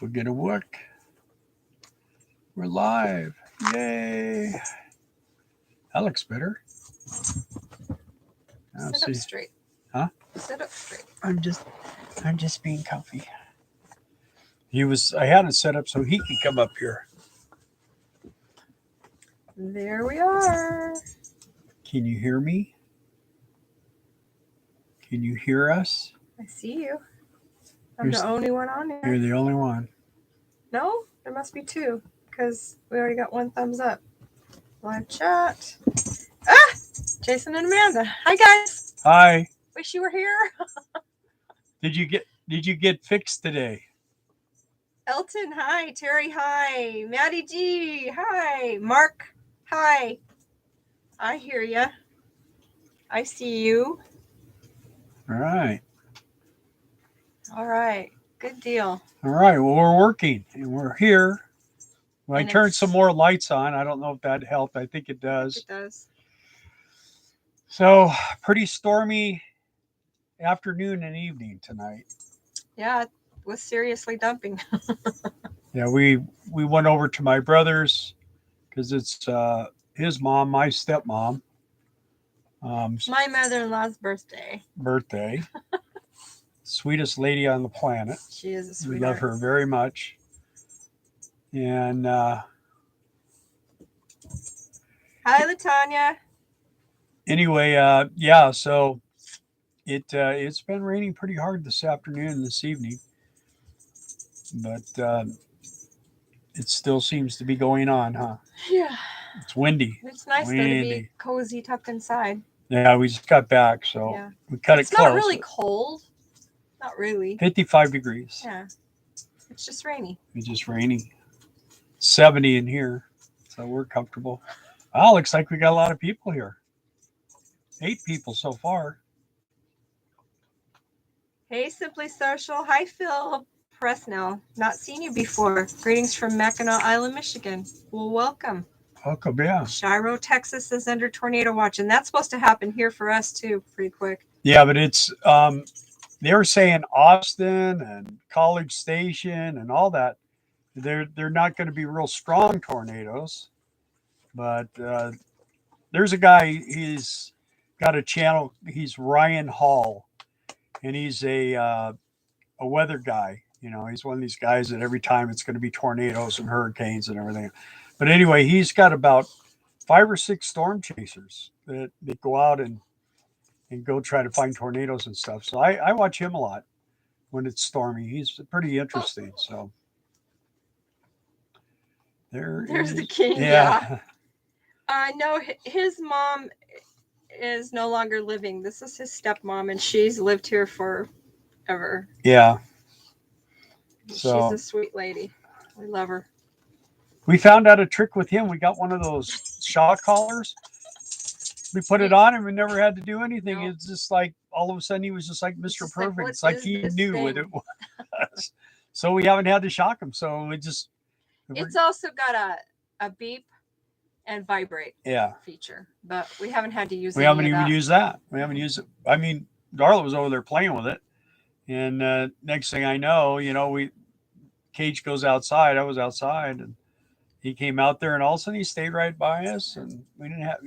We're gonna work. We're live. Yay. That looks better. Sit up straight. Huh? Sit up straight. I'm just being comfy. I had it set up so he could come up here. There we are. Can you hear me? Can you hear us? I see you. I'm the only one on there. You're the only one. No? There must be two, because we already got one thumbs up. Live chat. Ah! Jason and Amanda. Hi, guys. Hi. Wish you were here. Did you get fixed today? Elton, hi. Terry, hi. Maddie G, hi. Mark, hi. I hear ya. I see you. All right. All right. Good deal. All right. Well, we're working and we're here. Well, I And turned it's- some more lights on. I don't know if that helped. I think it does. It does. So pretty stormy afternoon and evening tonight. Yeah, it was seriously dumping. Yeah, we went over to my brother's because it's his mom, my stepmom, My mother-in-law's birthday. Sweetest lady on the planet. She is a We sweetheart. love her very much. And Hi, Latanya. anyway, yeah, so it's been raining pretty hard this afternoon and this evening, but it still seems to be going on, huh? Yeah. It's windy. It's nice though to be cozy, tucked inside. Yeah, we just got back, so Yeah. we cut It's it close. not really cold. Not really. 55 degrees. Yeah. It's just rainy. It's just rainy. 70 in here, so we're comfortable. Wow, looks like we got a lot of people here. 8 people so far. Hey, Simply Social. Hi, Phil Presnell. Not seen you before. Greetings from Mackinac Island, Michigan. Well, welcome. Welcome, yeah. Shiro, Texas is under tornado watch, and that's supposed to happen here for us too, pretty quick. Yeah, but it's they were saying Austin and College Station and all that. They're not going to be real strong tornadoes, but there's a guy. He's got a channel. He's Ryan Hall, and he's a weather guy. You know, he's one of these guys that every time it's going to be tornadoes and hurricanes and everything. But anyway, he's got about 5 or 6 storm chasers that go out and go try to find tornadoes and stuff. So I watch him a lot when it's stormy. He's pretty interesting. So there's the king. Yeah. No, his mom is no longer living. This is his stepmom, and she's lived here forever. Yeah. So, she's a sweet lady. We love her. We found out a trick with him. We got one of those shock collars. We put it on and we never had to do anything. No. It's just like all of a sudden he was just like Mr. Perfect. Like, it's like he knew what it was. So we haven't had to shock him. So it's also got a beep and vibrate feature, but we haven't had to use it. We haven't even used that. We haven't used it. I mean, Darla was over there playing with it. And next thing I know, Cage goes outside. I was outside and he came out there and all of a sudden he stayed right by us. And we didn't have,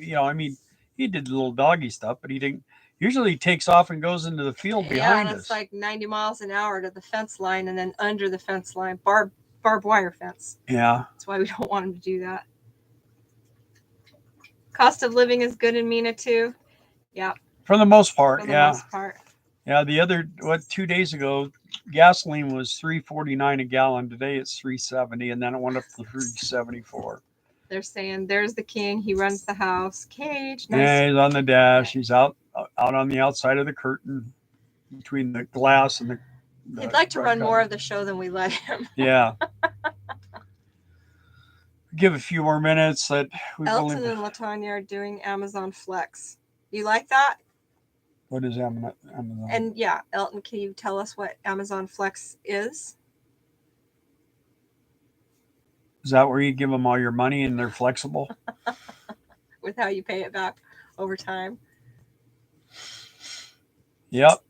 he did little doggy stuff, but he didn't. Usually he takes off and goes into the field behind us. Yeah, it's like 90 miles an hour to the fence line and then under the fence line, barbed wire fence. Yeah. That's why we don't want him to do that. Cost of living is good in Mina too. Yeah. For the most part, For the most part. Yeah, 2 days ago, gasoline was $3.49 a gallon. Today it's $3.70, and then it went up to $3.74. They're saying there's the king. He runs the house. Cage. Nice. Yeah, he's on the dash. He's out on the outside of the curtain between the glass and the. He'd like to run more of the show than we let him. Yeah. Give a few more minutes. That Elton and Latanya are doing Amazon Flex. You like that? What is Amazon? And yeah, Elton, can you tell us what Amazon Flex is? Is that where you give them all your money and they're flexible? With how you pay it back over time. Yep.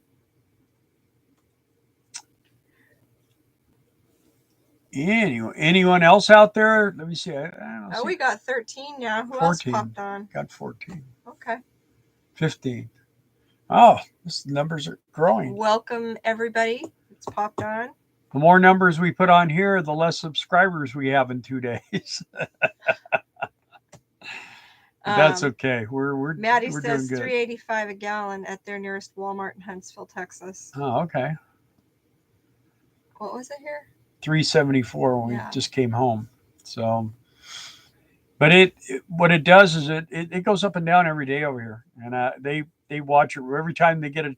Anyway, anyone else out there? Let me see. I don't Oh, see we got 13 now. Who else 14. popped on? Got 14. Okay. 15. Oh, these numbers are growing. Welcome, everybody. It's popped on. The more numbers we put on here, the less subscribers we have in 2 days. That's okay. Maddie we're says doing good. $3.85 a gallon at their nearest Walmart in Huntsville, Texas. Oh, okay. What was it here? $3.74 when Yeah. we just came home. So, but what it does is it goes up and down every day over here, and they watch it every time they get a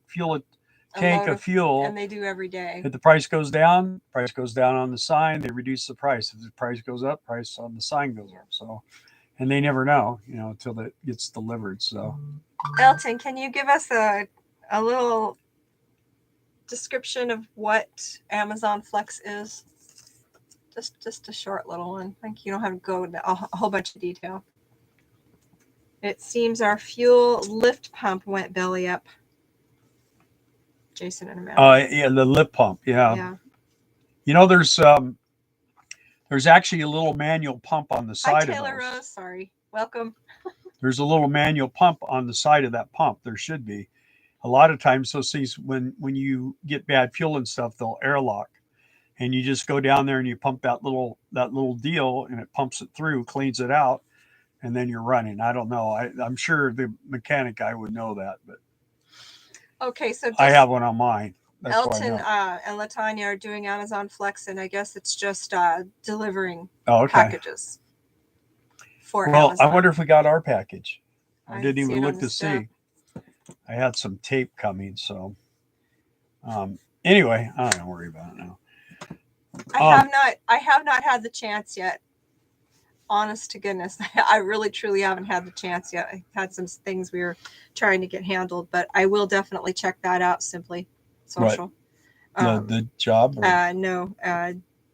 tank of fuel, and they do every day. If the price goes down on the sign, they reduce the price. If the price goes up, price on the sign goes up. So, and they never know, until it gets delivered. So, Elton, can you give us a little description of what Amazon Flex is? Just a short little one. Like you don't have to go into a whole bunch of detail. It seems our fuel lift pump went belly up. Jason and Amanda. yeah, the lip pump. Yeah. There's actually a little manual pump on the side Hi, Taylor of those. Rose. Sorry. Welcome. There's a little manual pump on the side of that pump. There should be. A lot of times those things, when you get bad fuel and stuff, they'll airlock, and you just go down there and you pump that little deal, and it pumps it through, cleans it out, and then you're running. I don't know. I'm sure the mechanic guy would know that, but okay, so I have one on mine. That's Elton and Latanya are doing Amazon Flex, and I guess it's just delivering packages for Amazon. I wonder if we got our package. I didn't even look to step. see. I had some tape coming, so anyway, I don't worry about it now. I have not had the chance yet. Honest to goodness, I really truly haven't had the chance yet. I had some things we were trying to get handled, but I will definitely check that out. Simply Social. The job? No,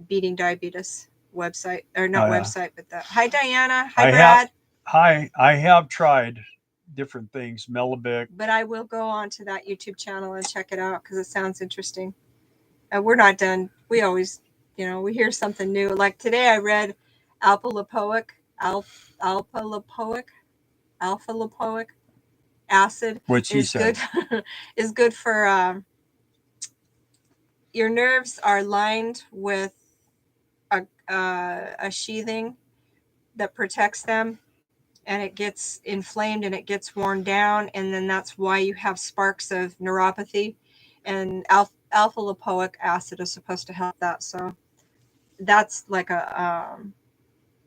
Beating Diabetes website, or not website, but the. Hi, Diana. Hi, Brad. I have tried different things, Melibic. But I will go on to that YouTube channel and check it out because it sounds interesting. We're not done. We always, we hear something new. Like today I read alpha lipoic acid, which is good is good for your nerves are lined with a sheathing that protects them, and it gets inflamed and it gets worn down, and then that's why you have sparks of neuropathy, and alpha lipoic acid is supposed to help that. So that's like a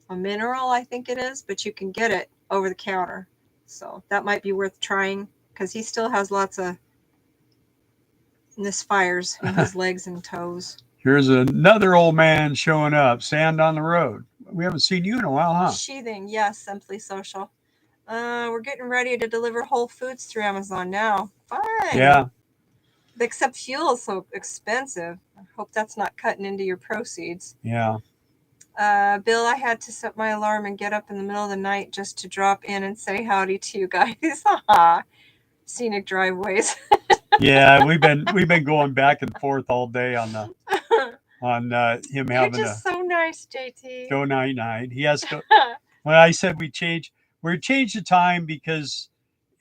mineral, I think it is, but you can get it over the counter. So that might be worth trying because he still has lots of misfires in his legs and toes. Here's another old man showing up. Sand on the road. We haven't seen you in a while, huh? Sheathing, yes, Simply Social. We're getting ready to deliver Whole Foods through Amazon now. Fine. Yeah. Except fuel is so expensive. I hope that's not cutting into your proceeds. Yeah. Bill, I had to set my alarm and get up in the middle of the night just to drop in and say howdy to you guys. Scenic driveways. Yeah, we've been going back and forth all day on him You're having just so nice, JT. Go night. He has to. When I said we changed the time because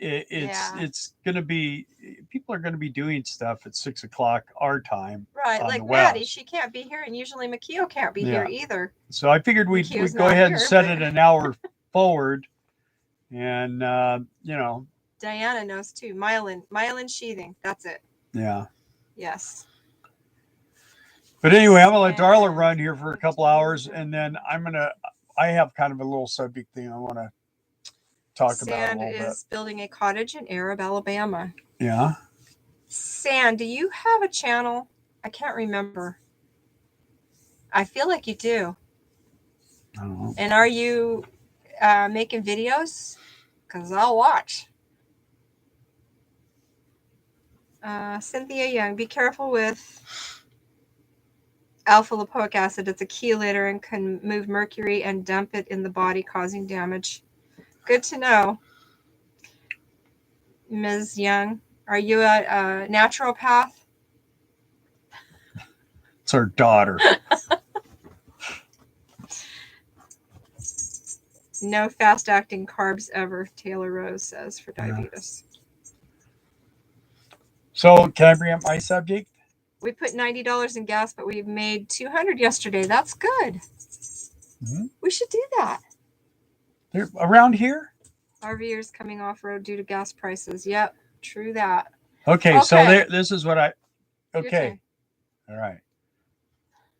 it's going to be, people are going to be doing stuff at 6 o'clock our time. Right, like Maddie, she can't be here, and usually Makio can't be here either. So I figured we'd go ahead and set it an hour forward, and Diana knows too. Myelin sheathing. That's it. Yeah. Yes. But anyway, I'm gonna let Darla run here for a couple hours, and then I have kind of a little subject thing I want to talk about a little bit. Sand is building a cottage in Arab, Alabama. Yeah. Sand, do you have a channel? I can't remember. I feel like you do. I don't know. And are you making videos? Because I'll watch. Cynthia Young, be careful with alpha lipoic acid. It's a chelator and can move mercury and dump it in the body, causing damage. Good to know. Ms. Young, are you a naturopath? It's our daughter. No fast acting carbs ever, Taylor Rose says for diabetes. So can I bring up my subject? We put $90 in gas, but we made $200 yesterday. That's good. We should do that. They're around here. RVers coming off road due to gas prices. Yep, true that. Okay, so this is what okay. All right.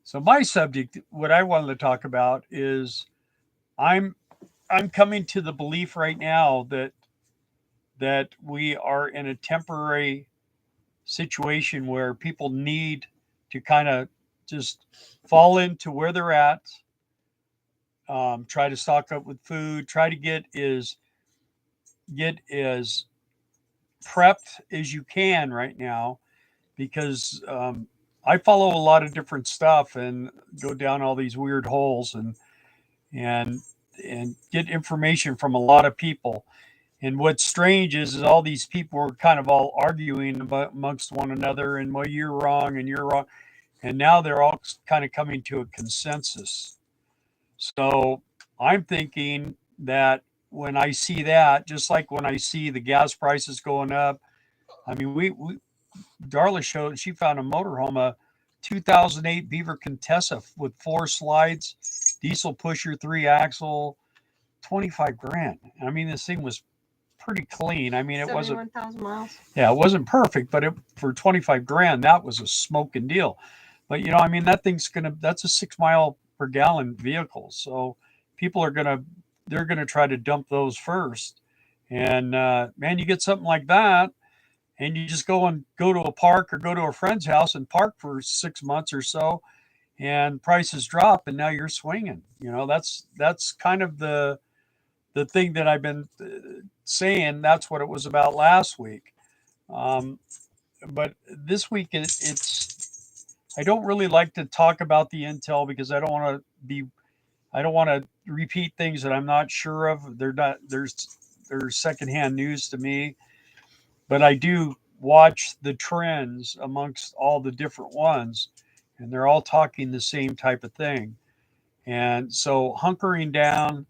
So my subject, what I wanted to talk about is I'm coming to the belief right now that we are in a temporary situation where people need to kind of just fall into where they're at, try to stock up with food, try to get as prepped as you can right now, because I follow a lot of different stuff and go down all these weird holes and and get information from a lot of people. And what's strange is all these people are kind of all arguing amongst one another, and well, you're wrong and you're wrong, and now they're all kind of coming to a consensus. So I'm thinking that when I see that, just like when I see the gas prices going up, I mean, we Darla showed she found a motorhome, a 2008 Beaver Contessa with 4 slides, diesel pusher, 3 axle, 25 grand. I mean, this thing was pretty clean. I mean, it wasn't 71,000 miles. Yeah, it wasn't perfect, but for 25 grand, that was a smoking deal. But I mean, that's a 6 mile per gallon vehicle. So people they're gonna try to dump those first. And man, you get something like that, and you just go to a park or go to a friend's house and park for 6 months or so, and prices drop, and now you're swinging. That's kind of the thing that I've been saying. That's what it was about last week. Um, but this week it's I don't really like to talk about the intel because I don't want to repeat things that I'm not sure of. They're secondhand news to me, but I do watch the trends amongst all the different ones, and they're all talking the same type of thing. And so hunkering down,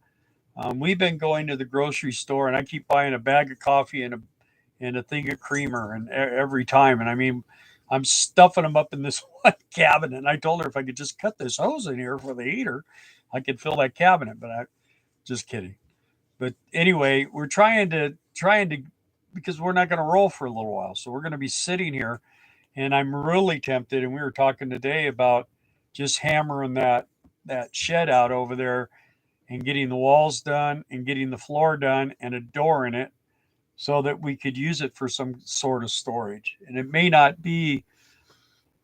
we've been going to the grocery store, and I keep buying a bag of coffee and a thing of creamer, and every time. And I mean, I'm stuffing them up in this one cabinet. And I told her if I could just cut this hose in here for the heater, I could fill that cabinet. But I just kidding. But anyway, we're trying to because we're not going to roll for a little while, so we're going to be sitting here. And I'm really tempted. And we were talking today about just hammering that shed out over there and getting the walls done and getting the floor done and a door in it so that we could use it for some sort of storage. And it may not be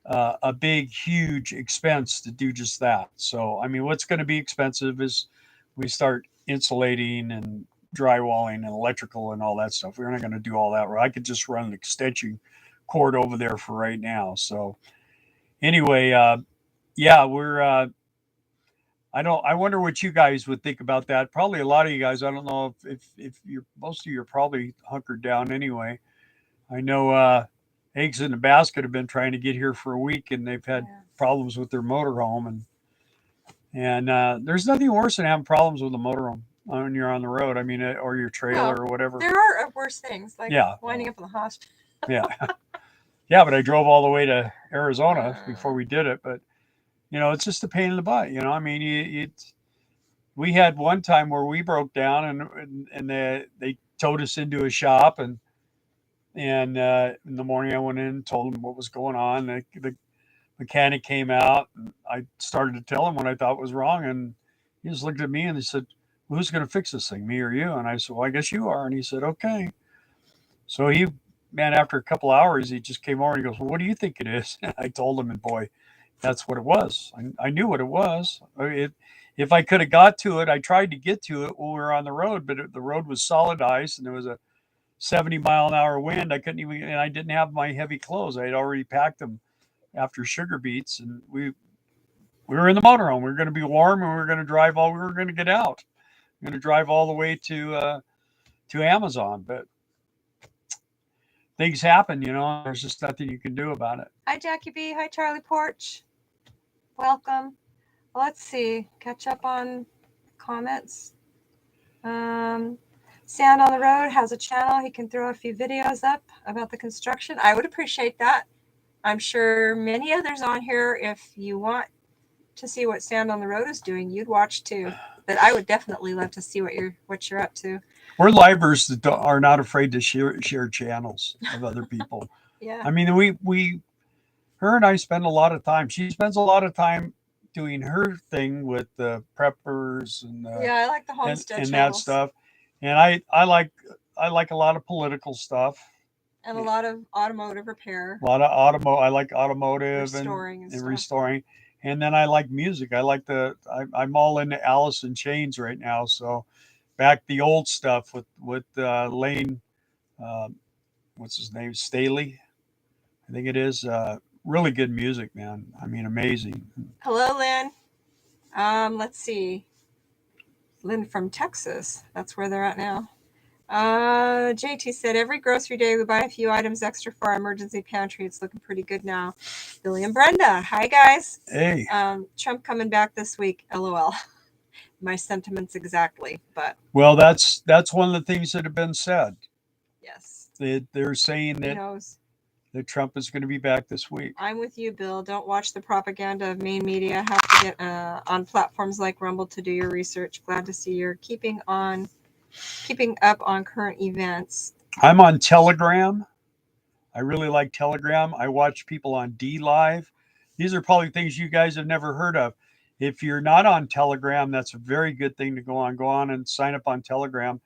a big, huge expense to do just that. So, I mean, what's going to be expensive is we start insulating and drywalling and electrical and all that stuff. We're not going to do all that. I could just run an extension cord over there for right now. So, anyway, yeah, we're. I wonder what you guys would think about that. Probably a lot of you guys. I don't know if you're most of you are probably hunkered down anyway. I know Eggs in the Basket have been trying to get here for a week, and they've had problems with their motorhome, and there's nothing worse than having problems with a motorhome when you're on the road. I mean, or your trailer or whatever. There are worse things like winding up in the hospital. Yeah, yeah, but I drove all the way to Arizona before we did it. But it's just a pain in the butt. I mean, we had one time where we broke down and they towed us into a shop and in the morning I went in and told him what was going on. The mechanic came out and I started to tell him what I thought was wrong, and he just looked at me and he said, well, who's going to fix this thing, me or you? And I said, well, I guess you are. And he said, okay. So man, after a couple hours, he just came over and he goes, well, what do you think it is? And I told him, and boy, that's what it was. I knew what it was. If I could have got to it, I tried to get to it when we were on the road, but the road was solid ice and there was a 70-mile-an-hour wind. I couldn't even, and I didn't have my heavy clothes. I had already packed them after sugar beets, and we were in the motorhome. We were going to be warm, and we were going to drive we were going to get out. We are going to drive all the way to Amazon, but things happen, There's just nothing you can do about it. Hi, Jackie B. Hi, Charlie Porch. Welcome. Let's see. Catch up on comments. Sand on the Road has a channel. He can throw a few videos up about the construction. I would appreciate that. I'm sure many others on here, if you want to see what Sand on the Road is doing, you'd watch too. But I would definitely love to see what you're up to. We're livers that are not afraid to share channels of other people. Yeah. I mean, her and I spend a lot of time. She spends a lot of time doing her thing with the preppers and Yeah, I like the homestead and that channels. stuff. And I like a lot of political stuff. And a lot of automotive repair. A lot of I like automotive restoring and restoring. And then I like music. I'm all into Alice in Chains right now. So back the old stuff with Lane, uh, what's his name, Staley, I think it is. Really good music, man. I mean, amazing. Hello, Lynn. Let's see. Lynn from Texas. That's where they're at now. JT said, every grocery day we buy a few items extra for our emergency pantry. It's looking pretty good now. Billy and Brenda. Hi, guys. Hey. Trump coming back this week. LOL. My sentiments exactly. But well, that's one of the things that have been said. Yes. They're saying that that Trump is going to be back this week. I'm with you, Bill. Don't watch the propaganda of main media. Have to get on platforms like Rumble to do your research. Glad to see you're keeping up on current events. I'm on Telegram. I really like Telegram. I watch people on D Live. These are probably things you guys have never heard of. If you're not on Telegram, that's a very good thing to go on. Go on and sign up on Telegram.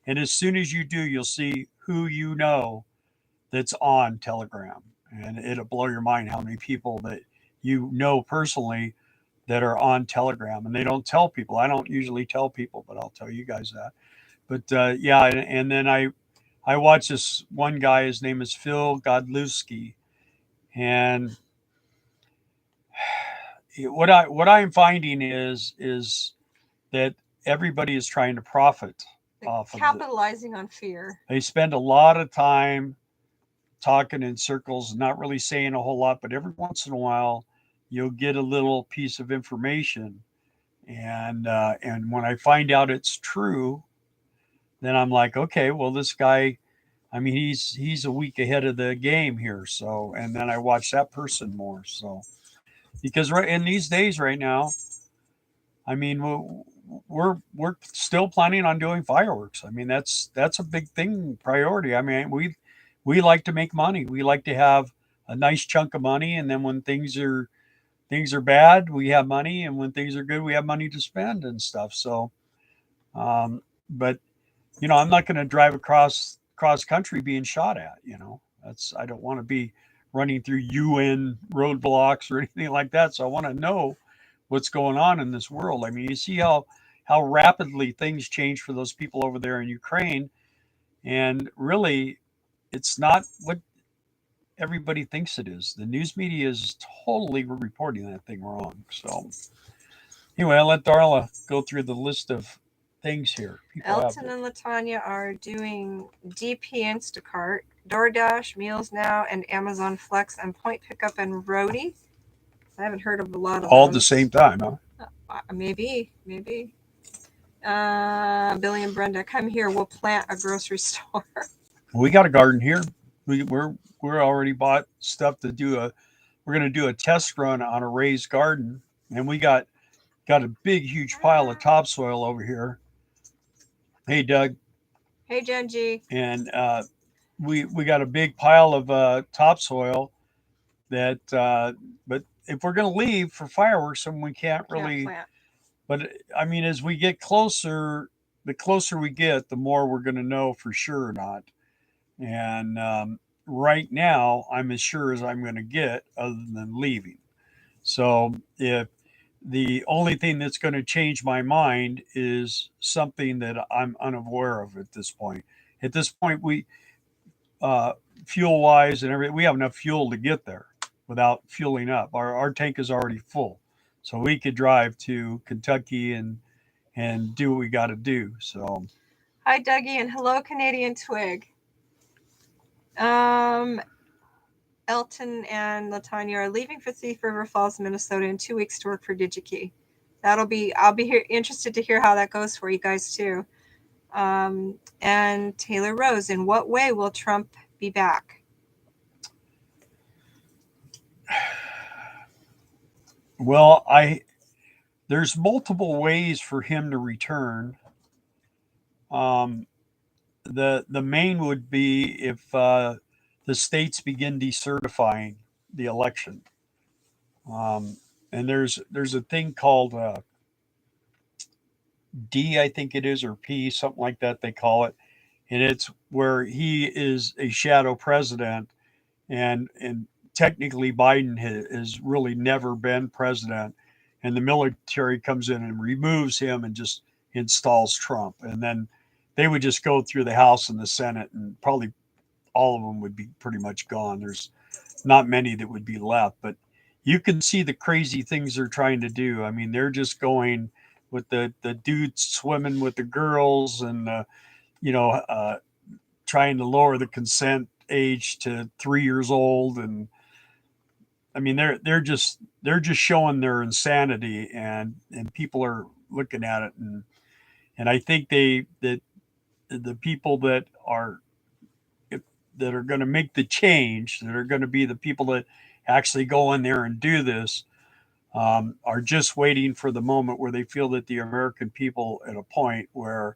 And as soon as you do, you'll see who you know that's on Telegram. And it'll blow your mind how many people that you know personally that are on Telegram. And they don't tell people. I don't usually tell people, but I'll tell you guys that. But yeah, and then I watch this one guy. His name is Phil Godlewski, and what I'm finding is that everybody is trying to profit off of capitalizing on fear. They spend a lot of time talking in circles, not really saying a whole lot, but every once in a while you'll get a little piece of information, and when I find out it's true, then I'm like, okay, well, this guy, I mean, he's a week ahead of the game here. So, and then I watch that person more. So, because right in these days right now, I mean, we're still planning on doing fireworks. I mean, that's a big thing, priority. I mean, we like to make money. We like to have a nice chunk of money, and then when things are bad, we have money, and when things are good, we have money to spend and stuff. So, but I'm not going to drive cross country being shot at. I don't want to be running through UN roadblocks or anything like that. So I want to know what's going on in this world. I mean, you see how rapidly things change for those people over there in Ukraine, and really, it's not what everybody thinks it is. The news media is totally reporting that thing wrong. So anyway, I'll let Darla go through the list of things here. Elton and Latanya are doing DP Instacart, DoorDash, Meals Now, and Amazon Flex and Point Pickup and Roadie. I haven't heard of a lot of all those. At the same time, huh? Maybe. Billy and Brenda, come here. We'll plant a grocery store. We got a garden here. We're already bought stuff to do we're going to do a test run on a raised garden, and we got a big huge pile of topsoil over here. Hey Doug. Hey Genji. And we got a big pile of topsoil that but if we're going to leave for fireworks, then we can't really plant. But I mean, as we get closer, the closer we get, the more we're going to know for sure or not. And right now, I'm as sure as I'm going to get, other than leaving. So if the only thing that's going to change my mind is something that I'm unaware of at this point. At this point, we fuel wise and everything, we have enough fuel to get there without fueling up. Our tank is already full, so we could drive to Kentucky and do what we got to do. So, hi Dougie, and hello Canadian Twig. Elton and Latanya are leaving for Thief River Falls, Minnesota in 2 weeks to work for DigiKey. I'll be here interested to hear how that goes for you guys too. And Taylor Rose, in what way will Trump be back? Well, there's multiple ways for him to return. Um, the main would be if the states begin decertifying the election. Um, and there's a thing called D, I think it is, or P, something like that they call it, and it's where he is a shadow president, and technically Biden has really never been president, and the military comes in and removes him and just installs Trump, and then they would just go through the House and the Senate, and probably all of them would be pretty much gone. There's not many that would be left, but you can see the crazy things they're trying to do. I mean, they're just going with the dudes swimming with the girls, and you know, trying to lower the consent age to 3 years old, and I mean, they're just showing their insanity, and people are looking at it, and I think that the people that are going to make the change, that are going to be the people that actually go in there and do this, are just waiting for the moment where they feel that the American people at a point where,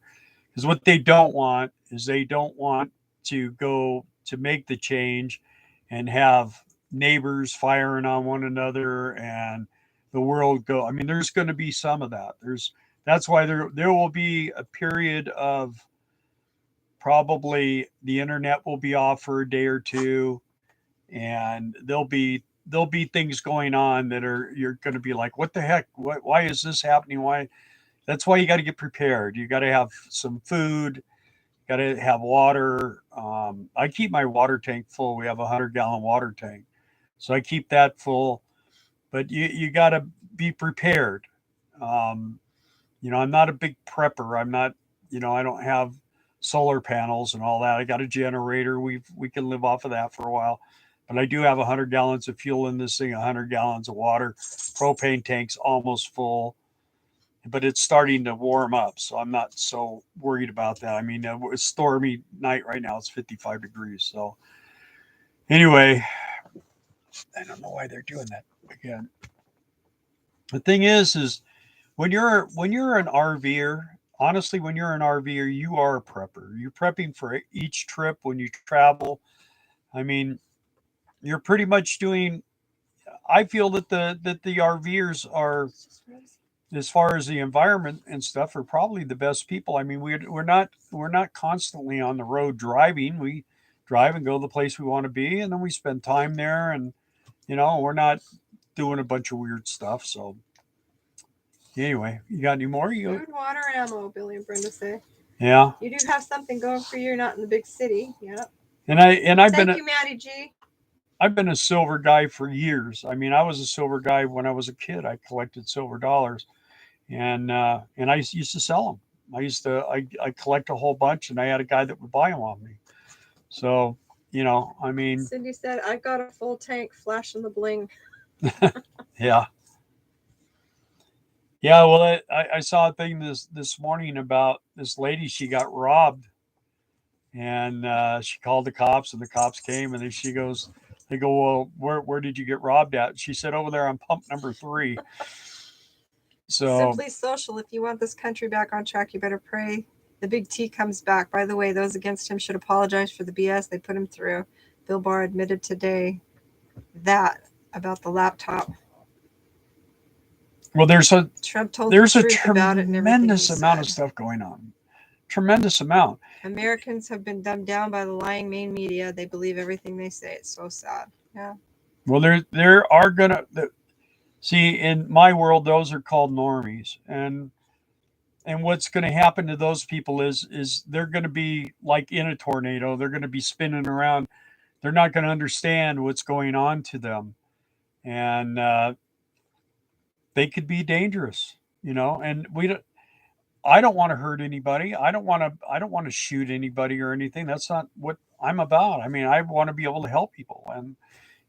because what they don't want is they don't want to go to make the change and have neighbors firing on one another and the world go. I mean, there's going to be some of that. That's why there will be a period of probably the internet will be off for a day or two, and there'll be things going on that are you're going to be like, what the heck, why is this happening, why? That's why you got to get prepared. You got to have some food, got to have water. I keep my water tank full. We have a 100-gallon water tank, so I keep that full. But you got to be prepared. um, I'm not a big prepper. I'm not, I don't have solar panels and all that. I got a generator. We can live off of that for a while. But I do have 100 gallons of fuel in this thing, 100 gallons of water. Propane tank's almost full, but it's starting to warm up, so I'm not so worried about that. I mean, it's stormy night right now. It's 55 degrees. So anyway, I don't know why they're doing that again. The thing is when you're an RVer, honestly, when you're an RVer, you are a prepper. You're prepping for each trip when you travel. I mean, you're pretty much doing. I feel that the RVers are, as far as the environment and stuff, are probably the best people. I mean, we're not constantly on the road driving. We drive and go to the place we want to be, and then we spend time there, and we're not doing a bunch of weird stuff. So anyway, you got any more? Food, water, and ammo, Billy and Brenda say. Yeah. You do have something going for you. You're not in the big city. Yeah. I've Thank been you, Maddie G. I've been a silver guy for years. I mean, I was a silver guy when I was a kid. I collected silver dollars, and I used to sell them. I collect a whole bunch, and I had a guy that would buy them off me. So I mean, Cindy said, I got a full tank, flashing the bling. yeah, yeah. Well, I saw a thing this morning about this lady. She got robbed, and she called the cops, and the cops came, and then she goes. They go, well, where did you get robbed at? She said, over there on pump number 3. So Simply Social. If you want this country back on track, you better pray the big T comes back. By the way, those against him should apologize for the BS they put him through. Bill Barr admitted today that about the laptop. well, there's a Trump told there's the a truth about it and everything he tremendous amount of said. stuff going on. Tremendous amount. Americans have been dumbed down by the lying main media. They believe everything they say. It's so sad. Yeah. Well, there are gonna see, in my world, those are called normies, and what's going to happen to those people is they're going to be like in a tornado. They're going to be spinning around. They're not going to understand what's going on to them, and they could be dangerous. And we don't. I don't want to hurt anybody. I don't want to shoot anybody or anything. That's not what I'm about. I mean, I want to be able to help people,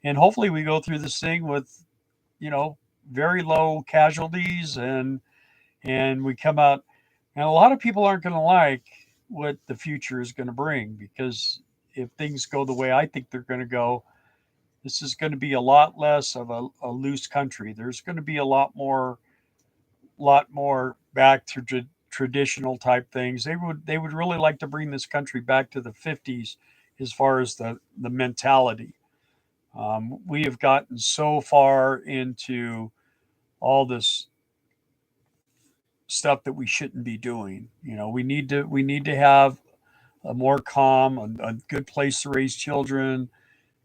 and hopefully we go through this thing with you know very low casualties, and we come out. And a lot of people aren't going to like what the future is going to bring, because if things go the way I think they're going to go, this is going to be a lot less of a loose country. There's going to be a lot more back to traditional type things. They would really like to bring this country back to the 50s as far as the mentality. We have gotten so far into all this stuff that we shouldn't be doing. We need to have a more calm, a good place to raise children,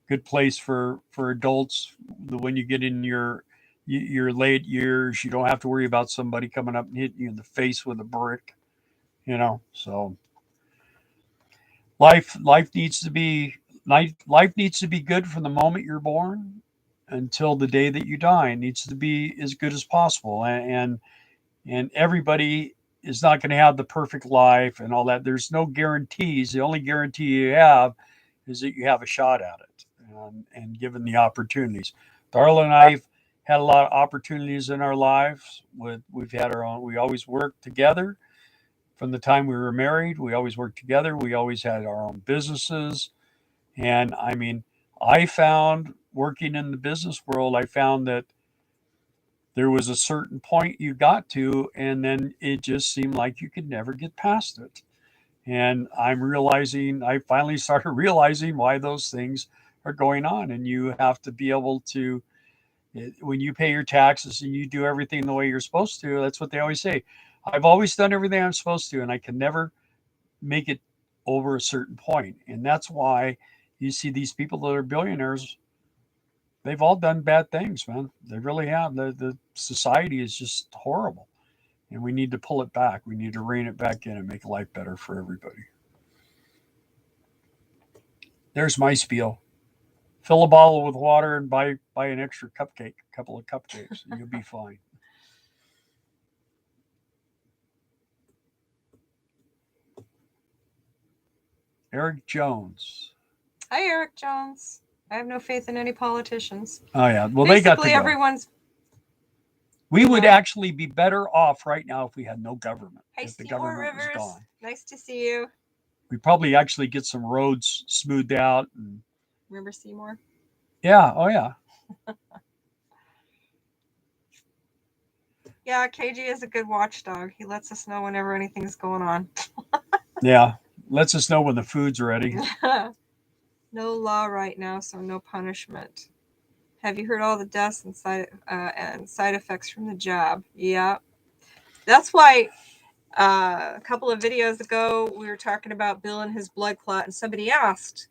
good place for adults. When you get in your late years, you don't have to worry about somebody coming up and hitting you in the face with a brick. So life needs to be life needs to be good from the moment you're born until the day that you die. It needs to be as good as possible, and everybody is not going to have the perfect life and all that. There's no guarantees. The only guarantee you have is that you have a shot at it, and given the opportunities. Darla and I have had a lot of opportunities in our lives. We've had our own. We always worked together from the time we were married. We always worked together. We always had our own businesses, and I mean, I found working in the business world, I found that there was a certain point you got to, and then it just seemed like you could never get past it. And I finally started realizing why those things are going on. And you have to be able to, when you pay your taxes and you do everything the way you're supposed to, that's what they always say. I've always done everything I'm supposed to, and I can never make it over a certain point. And that's why you see these people that are billionaires. They've all done bad things, man. They really have. The society is just horrible, and we need to pull it back. We need to rein it back in and make life better for everybody. There's my spiel. Fill a bottle with water and buy an extra couple of cupcakes, and you'll be fine. Eric Jones. Hi, Eric Jones. I have no faith in any politicians. Oh yeah, well Basically, they got to go. everyone's. We would actually be better off right now if we had no government. Hey, If the Seymour government was Rivers. gone, Nice to see you. we probably actually get some roads smoothed out. And Remember Seymour? yeah, oh yeah. Yeah, KG is a good watchdog. He lets us know whenever anything's going on. Yeah, lets us know when the food's ready. No law right now, so no punishment. Have you heard all the deaths and side effects from the job? Yeah. That's why a couple of videos ago we were talking about Bill and his blood clot, and somebody asked,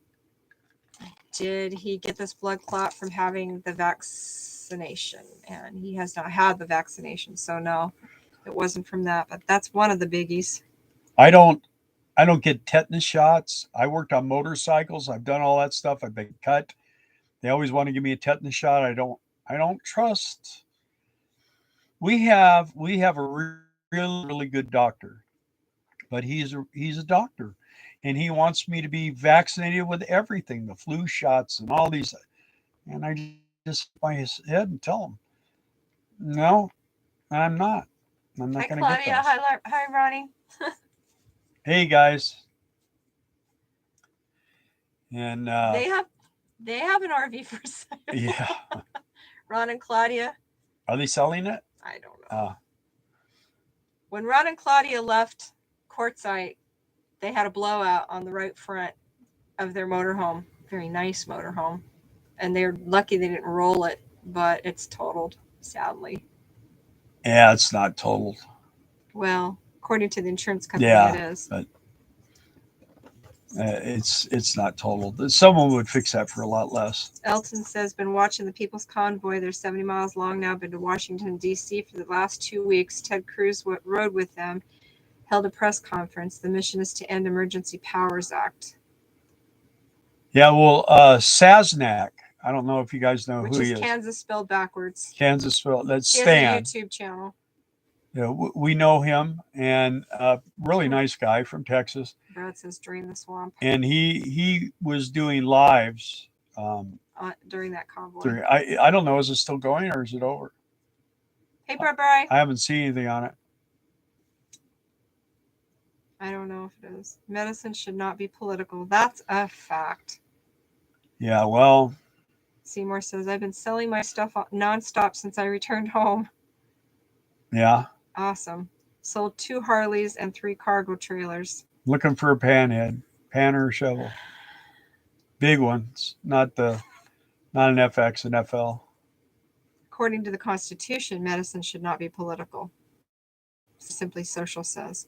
did he get this blood clot from having the vaccination? And he has not had the vaccination, so no, it wasn't from that. But that's one of the biggies. I don't get tetanus shots. I worked on motorcycles. I've done all that stuff. I've been cut. They always want to give me a tetanus shot. I don't trust. We have a really good doctor, but he's a doctor, and he wants me to be vaccinated with everything, the flu shots and all these. And I just by his head and tell him, no, I'm not. I'm not Hi, going to get Claudia. those. Hi, Ronnie. Hey guys, and They have an RV for sale. yeah, Ron and Claudia. are they selling it? I don't know. When Ron and Claudia left Quartzsite, they had a blowout on the right front of their motorhome. Very nice motorhome. And they're lucky they didn't roll it, but it's totaled, sadly. Yeah, it's not totaled. Well, according to the insurance company, Yeah, it is. but it's not totaled. Someone would fix that for a lot less. Elton says, been watching the People's Convoy. They're 70 miles long now. Been to Washington, D.C. for the last 2 weeks. Ted Cruz rode with them, held a press conference. The mission is to end Emergency Powers Act. Yeah, well, Sasnak. I don't know if you guys know who he is. Kansas spelled backwards. Kansas spelled. That's He Stan. has a YouTube channel. Yeah, we know him, and really nice guy from Texas. Brad says Drain the Swamp. And he was doing lives during that convoy. I don't know, is it still going or is it over? Hey, Bri. I haven't seen anything on it. I don't know if it is. Medicine should not be political. That's a fact. Yeah, well, Seymour says, I've been selling my stuff nonstop since I returned home. yeah. Awesome. Sold 2 Harleys and 3 cargo trailers. Looking for a panhead, panner or shovel. Big ones, not an FX, an FL. According to the Constitution, medicine should not be political. Simply Social says.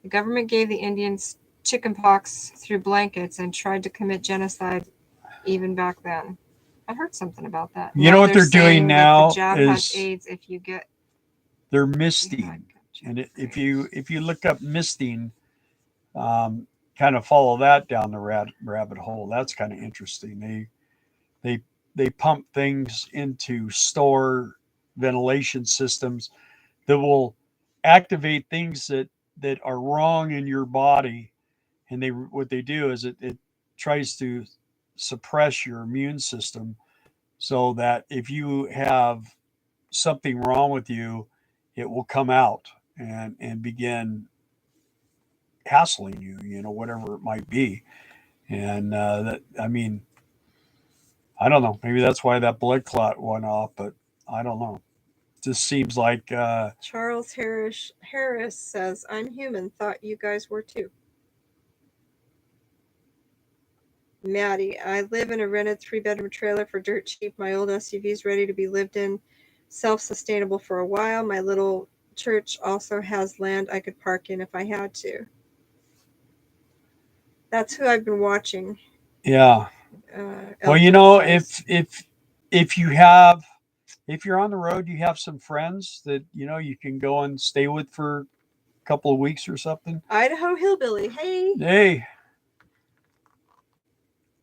The government gave the Indians chickenpox through blankets and tried to commit genocide even back then. I heard something about that. You know what they're doing now the jab has is AIDS if you get. they're misting, and if you look up misting, kind of follow that down the rabbit hole. That's kind of interesting. They they pump things into store ventilation systems that will activate things that are wrong in your body, and what they do is it tries to suppress your immune system so that if you have something wrong with you, it will come out and begin hassling you, whatever it might be. And that, I mean, I don't know. Maybe that's why that blood clot went off, but I don't know. It just seems like Charles Harris says, I'm human. Thought you guys were too. Maddie, I live in a rented 3-bedroom trailer for dirt cheap. My old SUV is ready to be lived in, self-sustainable for a while. My little church also has land I could park in if I had to. That's who I've been watching. yeah. Well, if you're on the road, you have some friends that you can go and stay with for a couple of weeks or something. Idaho Hillbilly, hey. Hey,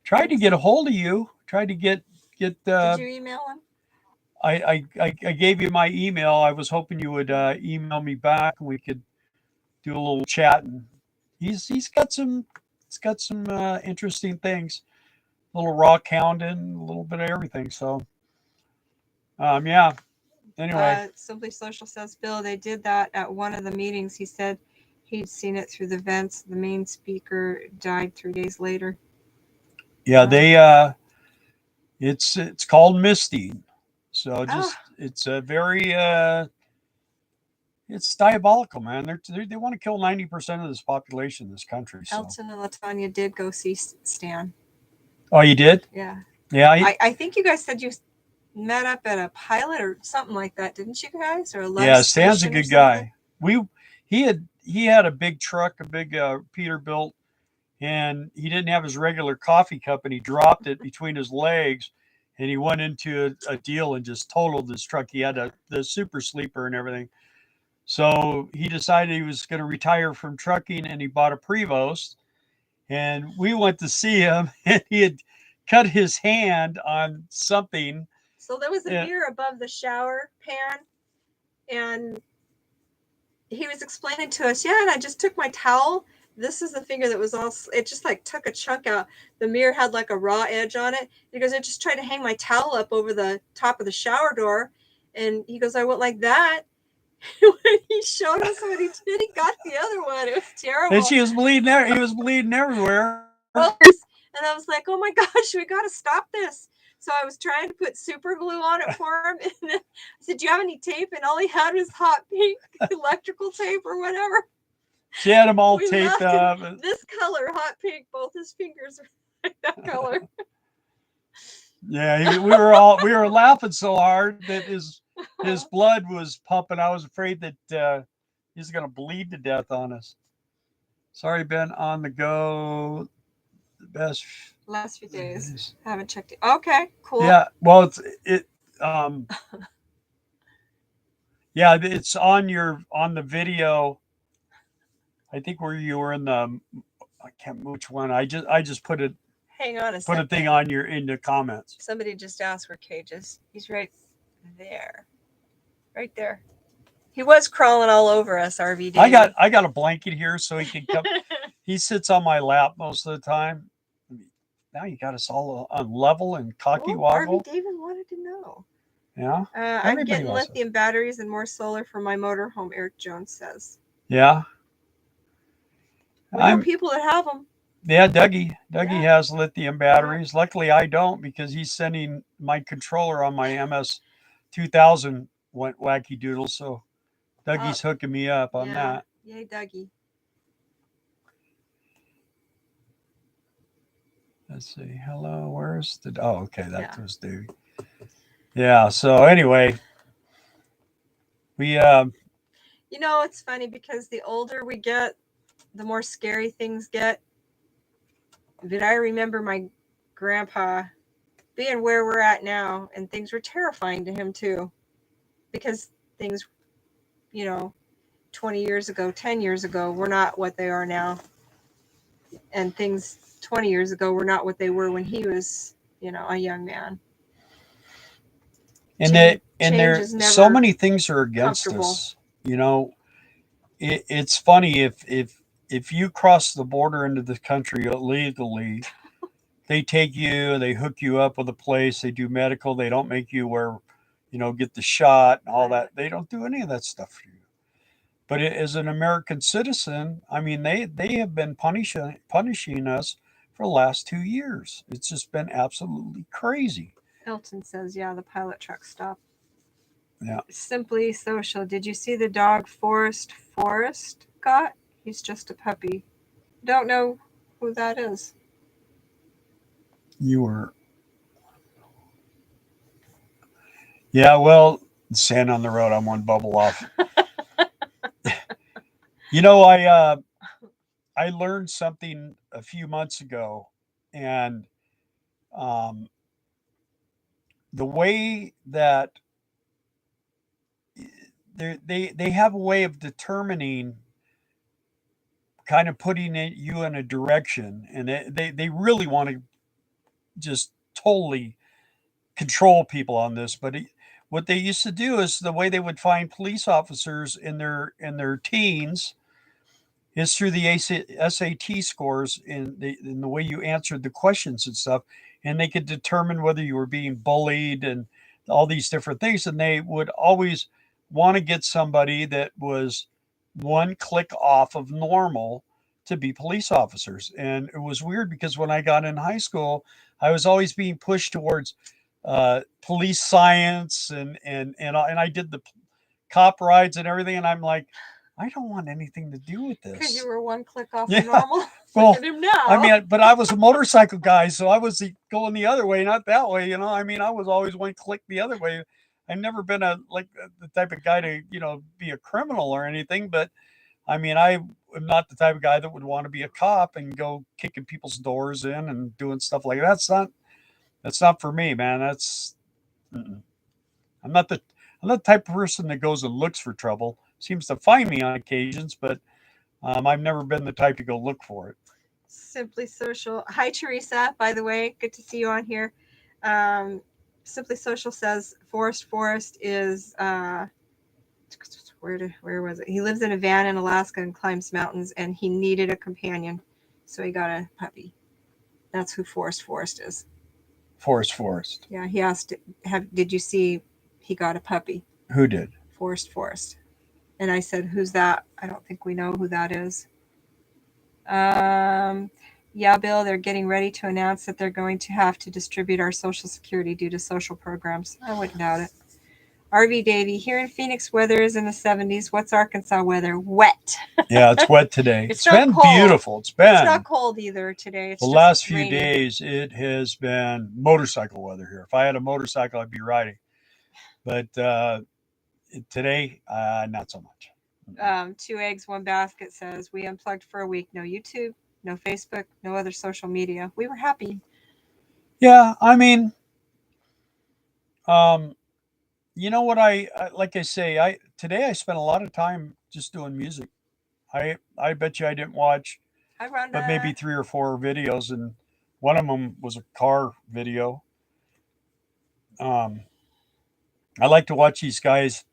tried to get a hold of you. Tried to get. Did you email him? I gave you my email. I was hoping you would email me back and we could do a little chatting. He's got some interesting things. A little rock hounding, a little bit of everything. So, yeah. Anyway, Simply Social says, Bill, they did that at one of the meetings. He said he'd seen it through the vents. The main speaker died 3 days later. Yeah, they it's called misting. So it's a very it's diabolical, man. They want to kill 90% of this population in this country. So. Elton and Latanya did go see Stan. Oh, you did? Yeah. Yeah. I think you guys said you met up at a pilot or something like that, didn't you guys? Or a yeah, Stan's a good guy. He had a big truck, a big Peterbilt, and he didn't have his regular coffee cup, and he dropped it between his legs, and he went into a deal and just totaled his truck. He had the super sleeper and everything. So he decided he was going to retire from trucking, and he bought a Prevost. And we went to see him, and he had cut his hand on something. So there was a mirror above the shower pan, and he was explaining to us, and I just took my towel. This is the finger that was it just like took a chunk out. The mirror had like a raw edge on it. He goes, I just tried to hang my towel up over the top of the shower door. And he goes, I went like that. When he showed us what he did, he got the other one. It was terrible. And she was bleeding there. He was bleeding everywhere. And I was like, oh my gosh, we got to stop this. So I was trying to put super glue on it for him. And then I said, do you have any tape? And all he had was hot pink electrical tape or whatever. She had them all taped up. This color, hot pink, both his fingers were like that color. Yeah, we were laughing so hard that his blood was pumping. I was afraid that he's going to bleed to death on us. Sorry, Ben, on the go. The best last few days. Haven't checked it. Okay, cool. Yeah, well, yeah, it's on the video. I think where you were in the, I can't remember which one. I just put it. Hang on a second. Put a thing on in the comments. Somebody just asked where Cage is. He's right there. Right there. He was crawling all over us, RVD. I got a blanket here so he can come. He sits on my lap most of the time. Now you got us all on level and cocky woggle. RV David wanted to know. Yeah. I'm getting lithium batteries and more solar for my motorhome, Eric Jones says. Yeah. We know I'm people that have them. Yeah, Dougie. Dougie Yeah. has lithium batteries. Luckily, I don't because he's sending my controller on my MS 2000 went wacky doodle. So Oh, Dougie's hooking me up on yeah. that. Yay, Dougie. Let's see. Hello, where's the? Oh, okay, that Yeah. was Dougie. Yeah. So anyway, we You know, it's funny because the older we get, the more scary things get. But I remember my grandpa being where we're at now, and things were terrifying to him too, because things, you know, 20 years ago, 10 years ago, were not what they are now, and things 20 years ago were not what they were when he was, you know, a young man. and Change there is so never many things are against comfortable. us. You know, it's funny if you cross the border into the country illegally, they take you, they hook you up with a place, they do medical, they don't make you wear, get the shot and all that. They don't do any of that stuff for you. But as an American citizen, I mean, they have been punishing us for the last 2 years. It's just been absolutely crazy. Elton says, yeah, the pilot truck stopped. Yeah. Simply Social. Did you see the dog Forrest got? He's just a puppy. Don't know who that is. You were. Yeah, well, sand on the road. I'm one bubble off. You know, I learned something a few months ago, and um, the way that they have a way of determining, kind of putting you in a direction, and they really want to just totally control people on this. But what they used to do is the way they would find police officers in their teens is through the SAT scores in the way you answered the questions and stuff, and they could determine whether you were being bullied and all these different things. And they would always want to get somebody that was one click off of normal to be police officers. And it was weird because when I got in high school, I was always being pushed towards police science and I did the cop rides and everything, and I'm like, I don't want anything to do with Because you this. were one click off Yeah. of normal. Well, Look at him now. I mean, but I was a motorcycle guy, so I was going the other way, not that way. I mean, I was always one click the other way. I've never been the type of guy to be a criminal or anything, but I mean, I am not the type of guy that would want to be a cop and go kicking people's doors in and doing stuff like that. That's not for me, man. Mm-mm. I'm not the I'm not the type of person that goes and looks for trouble. Seems to find me on occasions, but I've never been the type to go look for it. Simply Social. Hi, Teresa, by the way. Good to see you on here. Um, Simply Social says Forrest is where was it? He lives in a van in Alaska and climbs mountains, and he needed a companion, so he got a puppy. That's who Forrest is. Forrest. Yeah, he asked, did you see he got a puppy? Who did? Forrest. And I said, who's that? I don't think we know who that is. Yeah, Bill, they're getting ready to announce that they're going to have to distribute our Social Security due to social programs. I wouldn't doubt it. RV Davy, here in Phoenix, weather is in the 70s. What's Arkansas weather? Wet. Yeah, it's wet today. It's It's not been cold. beautiful. It's It's not been cold either today. It's the just last few rainy. days. It has been motorcycle weather here. If I had a motorcycle, I'd be riding. But today, not so much. 2 eggs, 1 basket says, we unplugged for a week. No YouTube, no Facebook, no other social media. We were happy. Yeah, I mean, um, you know what like I say, I spent a lot of time just doing music. I bet you I didn't watch Hi, Rhonda. but maybe 3 or 4 videos, and one of them was a car video. Um, I like to watch these guys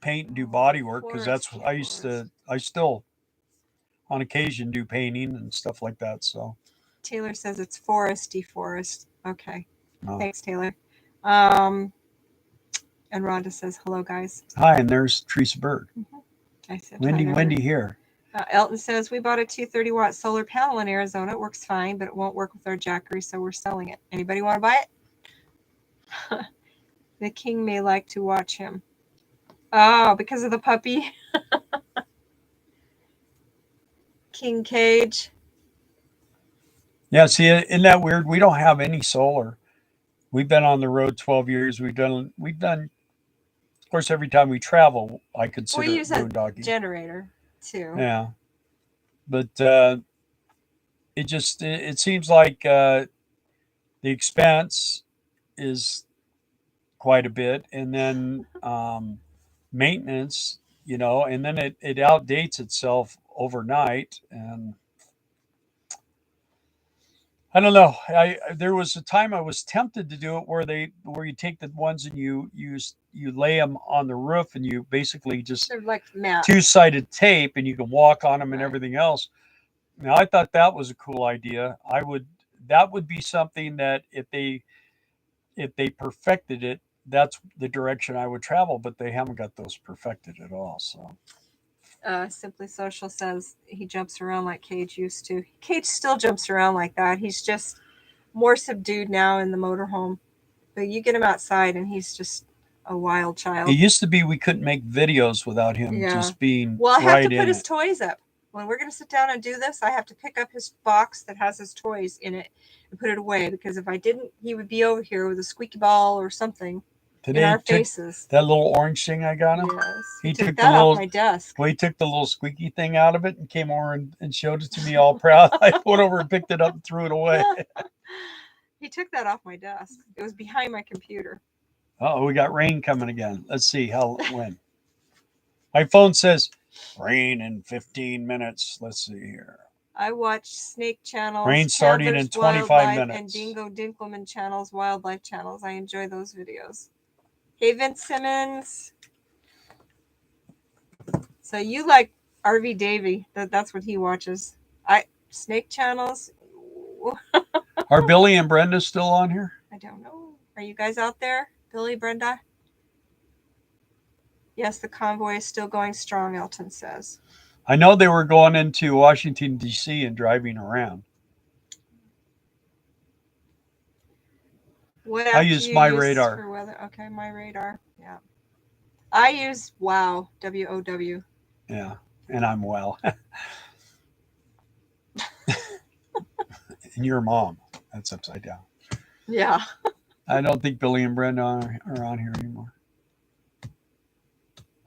paint and do body work because that's what I still on occasion do painting and stuff like that. So Taylor says it's Forest. Okay. oh. Thanks, Taylor. And Rhonda says, hello, guys. Hi, and there's Teresa Berg. I said, Wendy hi, Wendy here. Elton says, we bought a 230-watt solar panel in Arizona. It works fine, but it won't work with our Jackery, so we're selling it. Anybody want to buy it? The king may like to watch him. Oh, because of the puppy? King Cage. Yeah, see, isn't that weird? We don't have any solar. We've been on the road 12 years. We've done, of course, every time we travel, I consider We it use a boondocking. generator, too. Yeah. But it seems like the expense is quite a bit. And then maintenance, and then it outdates itself overnight. And I don't know. There was a time I was tempted to do it where you take the ones and you lay them on the roof and you basically just They're like mats. two-sided tape and you can walk on them and Right. everything else. Now I thought that was a cool idea. That would be something that if they perfected it, that's the direction I would travel. But they haven't got those perfected at all. So Simply Social says he jumps around like Cage used to. Cage still jumps around like that. He's just more subdued now in the motorhome. But you get him outside and he's just a wild child. it used to be we couldn't make videos without him just being Well, I have right to put in his it. toys up. When we're going to sit down and do this, I have to pick up his box that has his toys in it and put it away, because if I didn't, he would be over here with a squeaky ball or something in Today our took faces. that little orange thing I got him. Yes. He took took that the little off my desk. Well, he took the little squeaky thing out of it and came over and showed it to me all proud. I went over and picked it up and threw it away. He took that off my desk. It was behind my computer. Oh, we got rain coming again. Let's see when. My phone says rain in 15 minutes. Let's see here. I watch Snake Channels, Rain starting in Chandler's 25 Wildlife, minutes. and Dingo Dinkelman Channels, Wildlife Channels. I enjoy those videos. Hey, Vince Simmons. So you like RV Davy? That's what he watches. Snake Channels. Are Billy and Brenda still on here? I don't know. Are you guys out there, Billy, Brenda? Yes, the convoy is still going strong, Elton says. I know they were going into Washington, D.C. and driving around. What I app use do you My use Radar. for weather? Okay, My Radar. Yeah. I use WOW, WOW. Yeah, and I'm well. And your mom. That's upside down. Yeah. I don't think Billy and Brenda are on here anymore.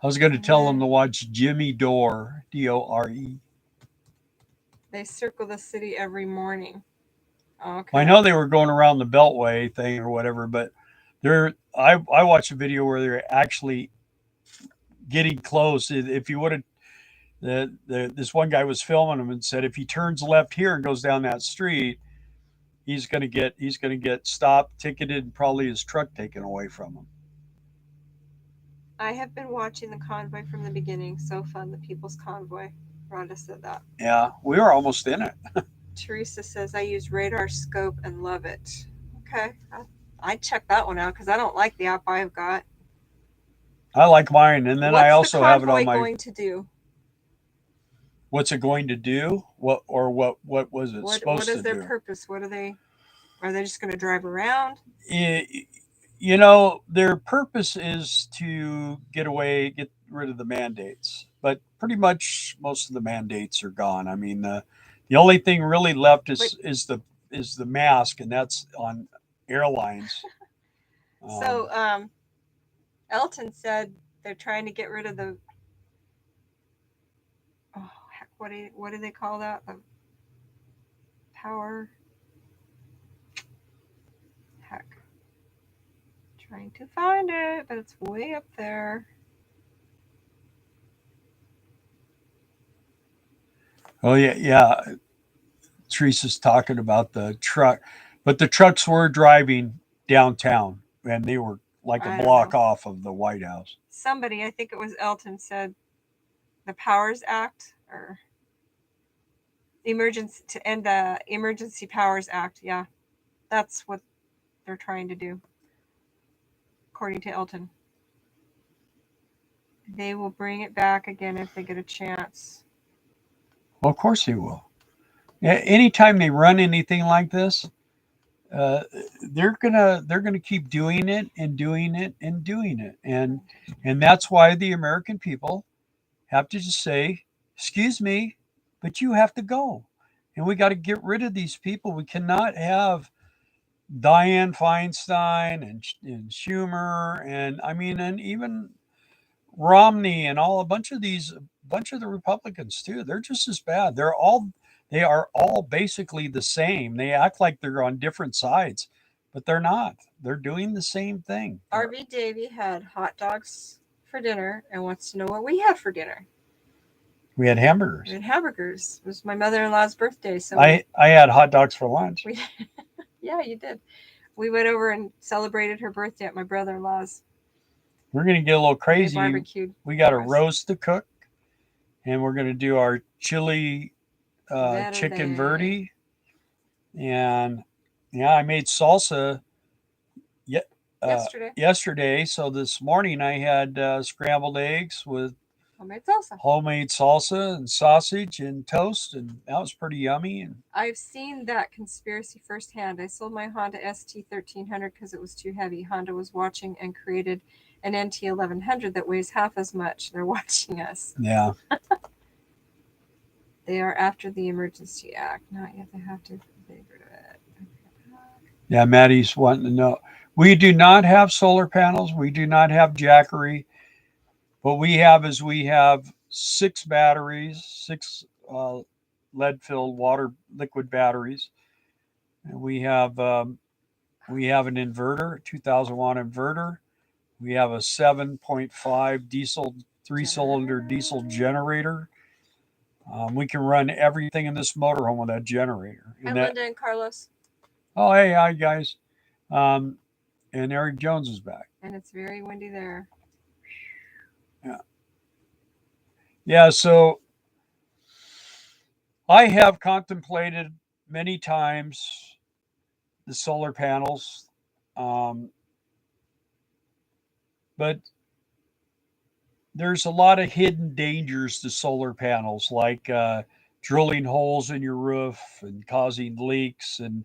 I was going to tell them to watch Jimmy Dore, Dore. They circle the city every morning. Okay. I know they were going around the Beltway thing or whatever, but I watched a video where they're actually getting close. If you would have, this one guy was filming him and said if he turns left here and goes down that street, he's going to get stopped, ticketed, and probably his truck taken away from him. I have been watching the convoy from the beginning. So fun, the People's Convoy. Rhonda said that. Yeah, we were almost in it. Teresa says, I use Radar Scope and love it. Okay. I check that one out because I don't like the app I've got. I like mine, and then I also have it on my. What's the convoy going to do? What's it going to do? What was it supposed to do? What is their purpose? Are they just going to drive around? Their purpose is to get rid of the mandates. But pretty much most of the mandates are gone. I mean, the only thing really left is the mask, and that's on airlines. So Elton said they're trying to get rid of the. Oh heck! What do they call that? The power. Heck. Trying to find it, but it's way up there. Oh yeah. Teresa's talking about the truck, but the trucks were driving downtown, and they were like a block off of the White House. Somebody, I think it was Elton, said the Powers Act or emergency to end the Emergency Powers Act. Yeah, that's what they're trying to do, according to Elton. They will bring it back again if they get a chance. Well, of course they will. Anytime they run anything like this, uh, they're gonna keep doing it and doing it and doing it, and that's why the American people have to just say, "Excuse me, but you have to go," and we got to get rid of these people. We cannot have Dianne Feinstein and Schumer and I mean and even Romney and all a bunch of the Republicans too. They're just as bad. They are all basically the same. They act like they're on different sides, but they're not. They're doing the same thing. RV Davy had hot dogs for dinner and wants to know what we had for dinner. We had We hamburgers. had hamburgers. It was my mother-in-law's birthday, so I had hot dogs for lunch. we yeah, you did. We went over and celebrated her birthday at my brother-in-law's. We're gonna get a little They crazy. barbecued. We got a for us. roast to cook, and we're gonna do our chili chicken Verde. verde, and yeah, I made salsa ye- Yesterday, yesterday. So this morning I had scrambled eggs with homemade salsa. homemade salsa and sausage and toast, and that was pretty yummy. And I've seen that conspiracy firsthand. I sold my Honda ST 1300 because it was too heavy. Honda was watching and created an NT 1100 that weighs half as much. They're watching us. yeah, They are after the Emergency Act. Not yet. They have to. yeah, Maddie's wanting to know. We do not have solar panels. We do not have Jackery. What we have 6 batteries, 6 lead-filled water liquid batteries, and we have an inverter, 2,000-watt inverter. We have a 7.5 diesel 3-cylinder diesel generator. We can run everything in this motorhome with that generator. Hi, And that Linda and Carlos. oh hey hi guys, um, and Eric Jones is back. And it's very windy there. Yeah, yeah. So I have contemplated many times the solar panels, um, but there's a lot of hidden dangers to solar panels, like drilling holes in your roof and causing leaks. And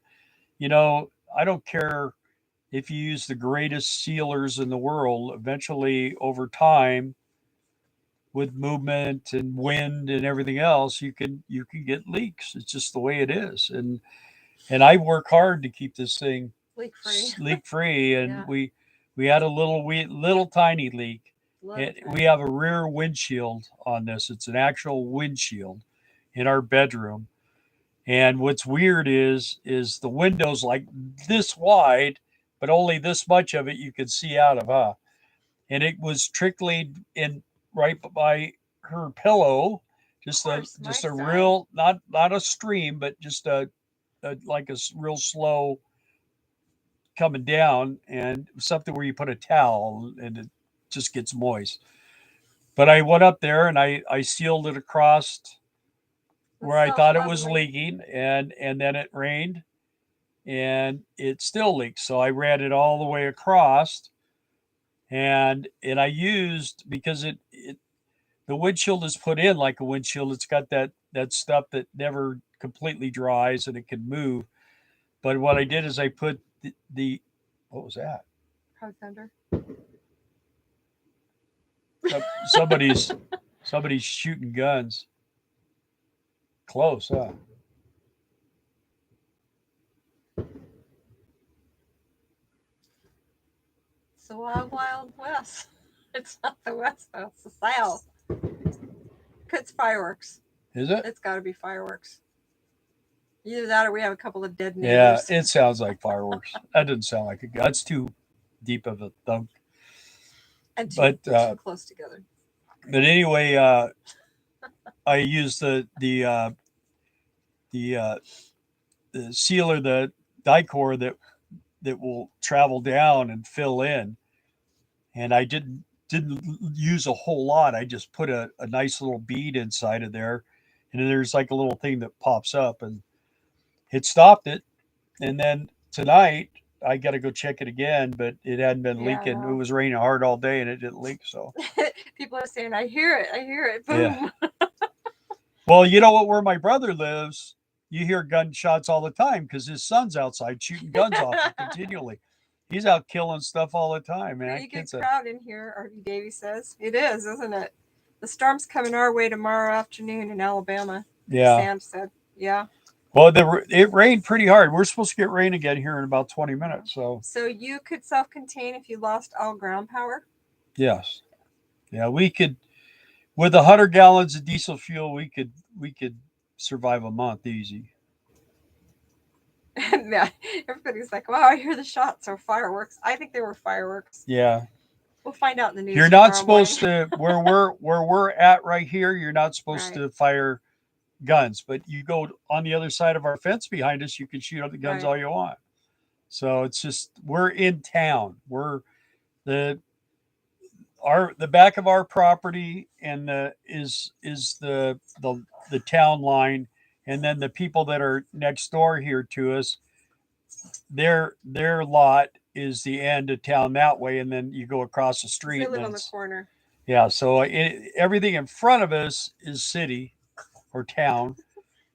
you know, I don't care if you use the greatest sealers in the world. Eventually, over time, with movement and wind and everything else, you can get leaks. It's just the way it is. And I work hard to keep this thing Leak free. leak free. And Yeah. we had a little tiny leak. Little We tiny. have a rear windshield on this. It's an actual windshield in our bedroom. And what's weird is the window's like this wide, but only this much of it you can see out of, huh? And it was trickling in right by her pillow, Of just a course, my just a side. real not a stream, but just a like real slow coming down, and something where you put a towel and it just gets moist. But I went up there and I sealed it across With where I self thought it was leveling. leaking, and then it rained and it still leaks. So I ran it all the way across, and I used because it the windshield is put in like a windshield. It's got that stuff that never completely dries and it can move. But what I did is I put the what was that? Proud thunder. Somebody's somebody's shooting guns. Close, huh? It's the wild, wild west. It's not the west, though. It's the south. It's fireworks. Is it? It's got to be fireworks. Either that or we have a couple of dead Yeah, neighbors. it sounds like fireworks. That doesn't sound like a gun. That's too deep of a thunk. And But too close together. but anyway, I used the the sealer, the dicor that will travel down and fill in, and I didn't use a whole lot. I just put a nice little bead inside of there, and then there's like a little thing that pops up, and it stopped it. And then tonight I got to go check it again, but it hadn't been Yeah, leaking. It no. was raining hard all day, and it didn't leak. So People are saying, I hear it. I hear it. yeah, Boom. Well, you know what? Where my brother lives, you hear gunshots all the time because his son's outside shooting guns off him continually. He's out killing stuff all the time, man. Pretty good crowd in here, R.V. Davy says. It is, isn't it? The storm's coming our way tomorrow afternoon in Alabama. Yeah. Sam said, yeah. Well, it rained pretty hard. We're supposed to get rain again here in about 20 minutes. So you could self-contain if you lost all ground power? Yes. Yeah, we could, with 100 gallons of diesel fuel, we could survive a month easy. Yeah, everybody's like, wow, I hear the shots or fireworks. I think they were fireworks. Yeah. We'll find out in the news. You're not supposed to where we're at right here. You're not supposed to fire guns, but you go on the other side of our fence behind us. You can shoot up the guns all you want. So it's just we're in town. We're the back of our property and is the town line, and then the people that are next door here to us, their lot is the end of town that way, and then you go across the street. They live on the corner. Yeah, so everything in front of us is city or town,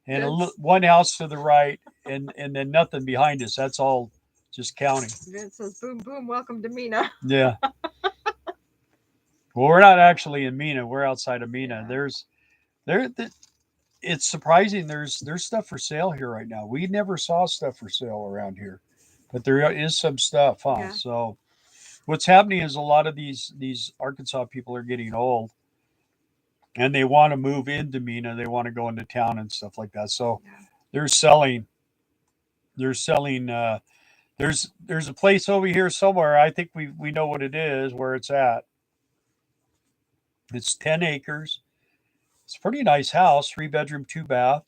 and one house to the right, and then nothing behind us. That's all just county. Vince says, "Boom, boom, welcome to Mina." Yeah. Well, we're not actually in Mina. We're outside of Mina. Yeah. It's surprising. There's stuff for sale here right now. We never saw stuff for sale around here, but there is some stuff, huh? Yeah. So, what's happening is a lot of these Arkansas people are getting old, and they want to move into Mina. They want to go into town and stuff like that. So, they're selling. There's a place over here somewhere. I think we know what it is, where it's at. It's 10 acres. It's a pretty nice house, 3-bedroom, 2-bath.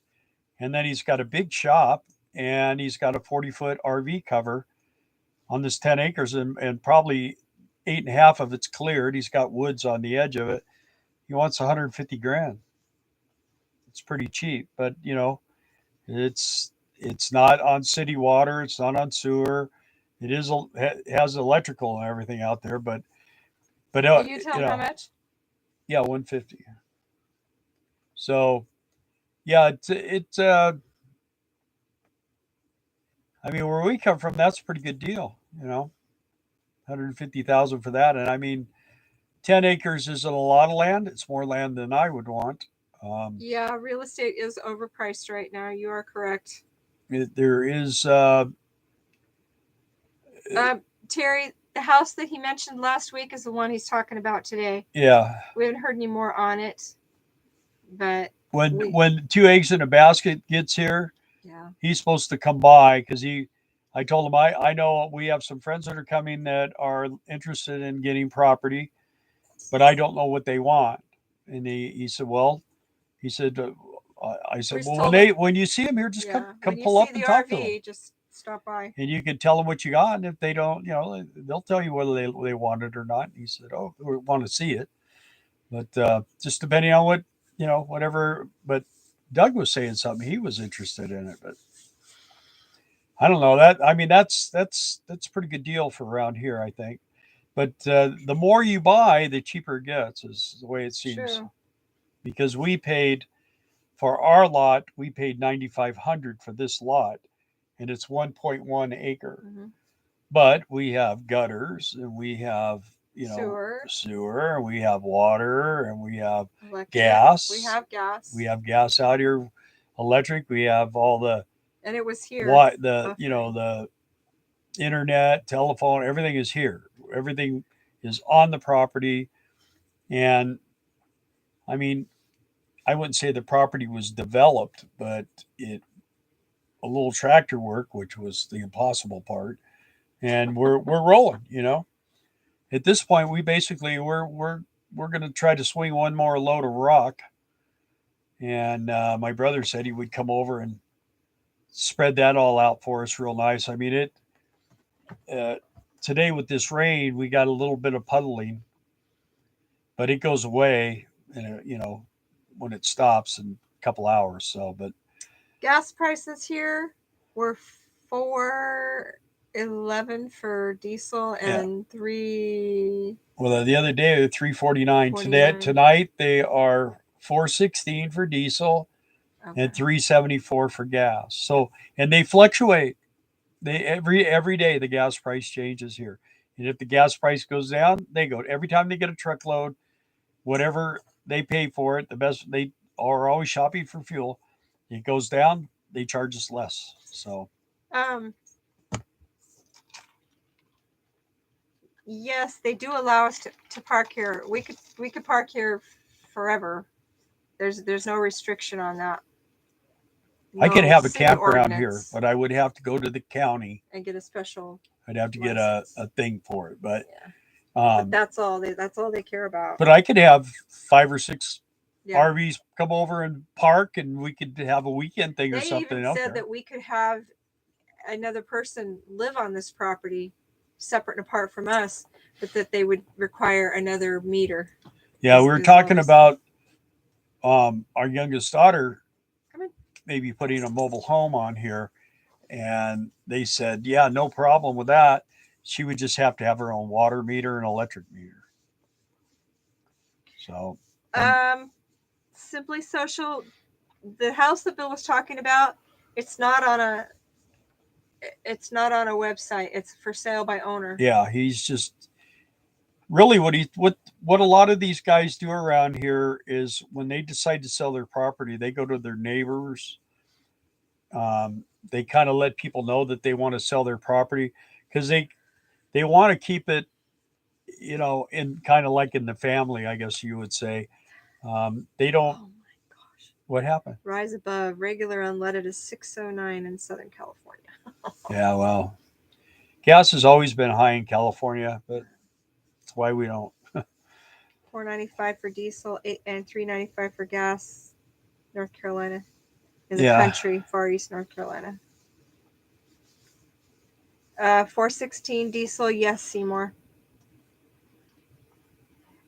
And then he's got a big shop, and he's got a 40-foot RV cover on this 10 acres, and probably 8.5 of it's cleared. He's got woods on the edge of it. He wants 150 grand. It's pretty cheap, but it's not on city water. It's not on sewer. It has electrical and everything out there, but Can you tell how much? Yeah, 150. So, yeah, it's I mean, where we come from, that's a pretty good deal, 150,000 for that. And I mean, 10 acres isn't a lot of land. It's more land than I would want. Yeah, real estate is overpriced right now. You are correct. There is. Terry, the house that he mentioned last week is the one he's talking about today. Yeah. We haven't heard any more on it, but when 2 eggs in a basket gets here, yeah, he's supposed to come by because I told him I know we have some friends that are coming that are interested in getting property, but I don't know what they want. And he said, well, he said, I said, well, when you see them here, just come pull up and talk to them. Just stop by. And you can tell them what you got. And if they don't, they'll tell you whether they want it or not. And he said, oh, we want to see it. But just depending on what, whatever. But Doug was saying something. He was interested in it. But I don't know. That's a pretty good deal for around here, I think. But the more you buy, the cheaper it gets, is the way it seems. True. Because we paid, for our lot, we paid $9,500 for this lot. And it's 1.1 acre. Mm-hmm. But we have gutters, and we have, sewer, and we have water, and we have gas. We have gas. We have gas out here, electric. We have all the. And it was here. The internet, telephone, everything is here. Everything is on the property. And I mean, I wouldn't say the property was developed, but a little tractor work, which was the impossible part, and we're rolling. At this point, we basically we're going to try to swing one more load of rock, and my brother said he would come over and spread that all out for us real nice. I mean, today with this rain, we got a little bit of puddling, but it goes away, when it stops in a couple hours. So, but gas prices here were $4.11 for diesel and $3. Well, the other day they were $3.49. Tonight they are $4.16 for diesel and $3.74 for gas. So, and they fluctuate. They every day the gas price changes here. And if the gas price goes down, they go. Every time they get a truckload, whatever they pay for it, the best they are always shopping for fuel. It goes down, they charge us less. So yes, they do allow us to park here. We could park here forever. There's no restriction on that. I could No have a city campground here, ordinance but I would have to go to the county. and get a special I'd have to get a license. thing for it. But Yeah. But um, that's all they care about. but I could have 5 or 6 Yeah. RVs come over and park, and we could have a weekend thing or They something even out said there. that we could have another person live on this property separate and apart from us, but that they would require another meter. Yeah, we were talking about our youngest daughter maybe putting a mobile home on here, and they said, yeah, no problem with that. She would just have to have her own water meter and electric meter. So Simply Social, the house that Bill was talking about, it's not on a website. It's for sale by owner. yeah, he's just really what a lot of these guys do around here is when they decide to sell their property, they go to their neighbors. They kind of let people know that they want to sell their property because they want to keep it, in kind of like in the family, I guess you would say. They don't. Oh my gosh! What happened? Rise above. Regular unleaded is $6.09 in Southern California. Yeah, well, gas has always been high in California, but that's why we don't. $4.95 for diesel, and $3.95 for gas. North Carolina is Yeah. a country, Far East North Carolina. $4.16 diesel, yes, Seymour.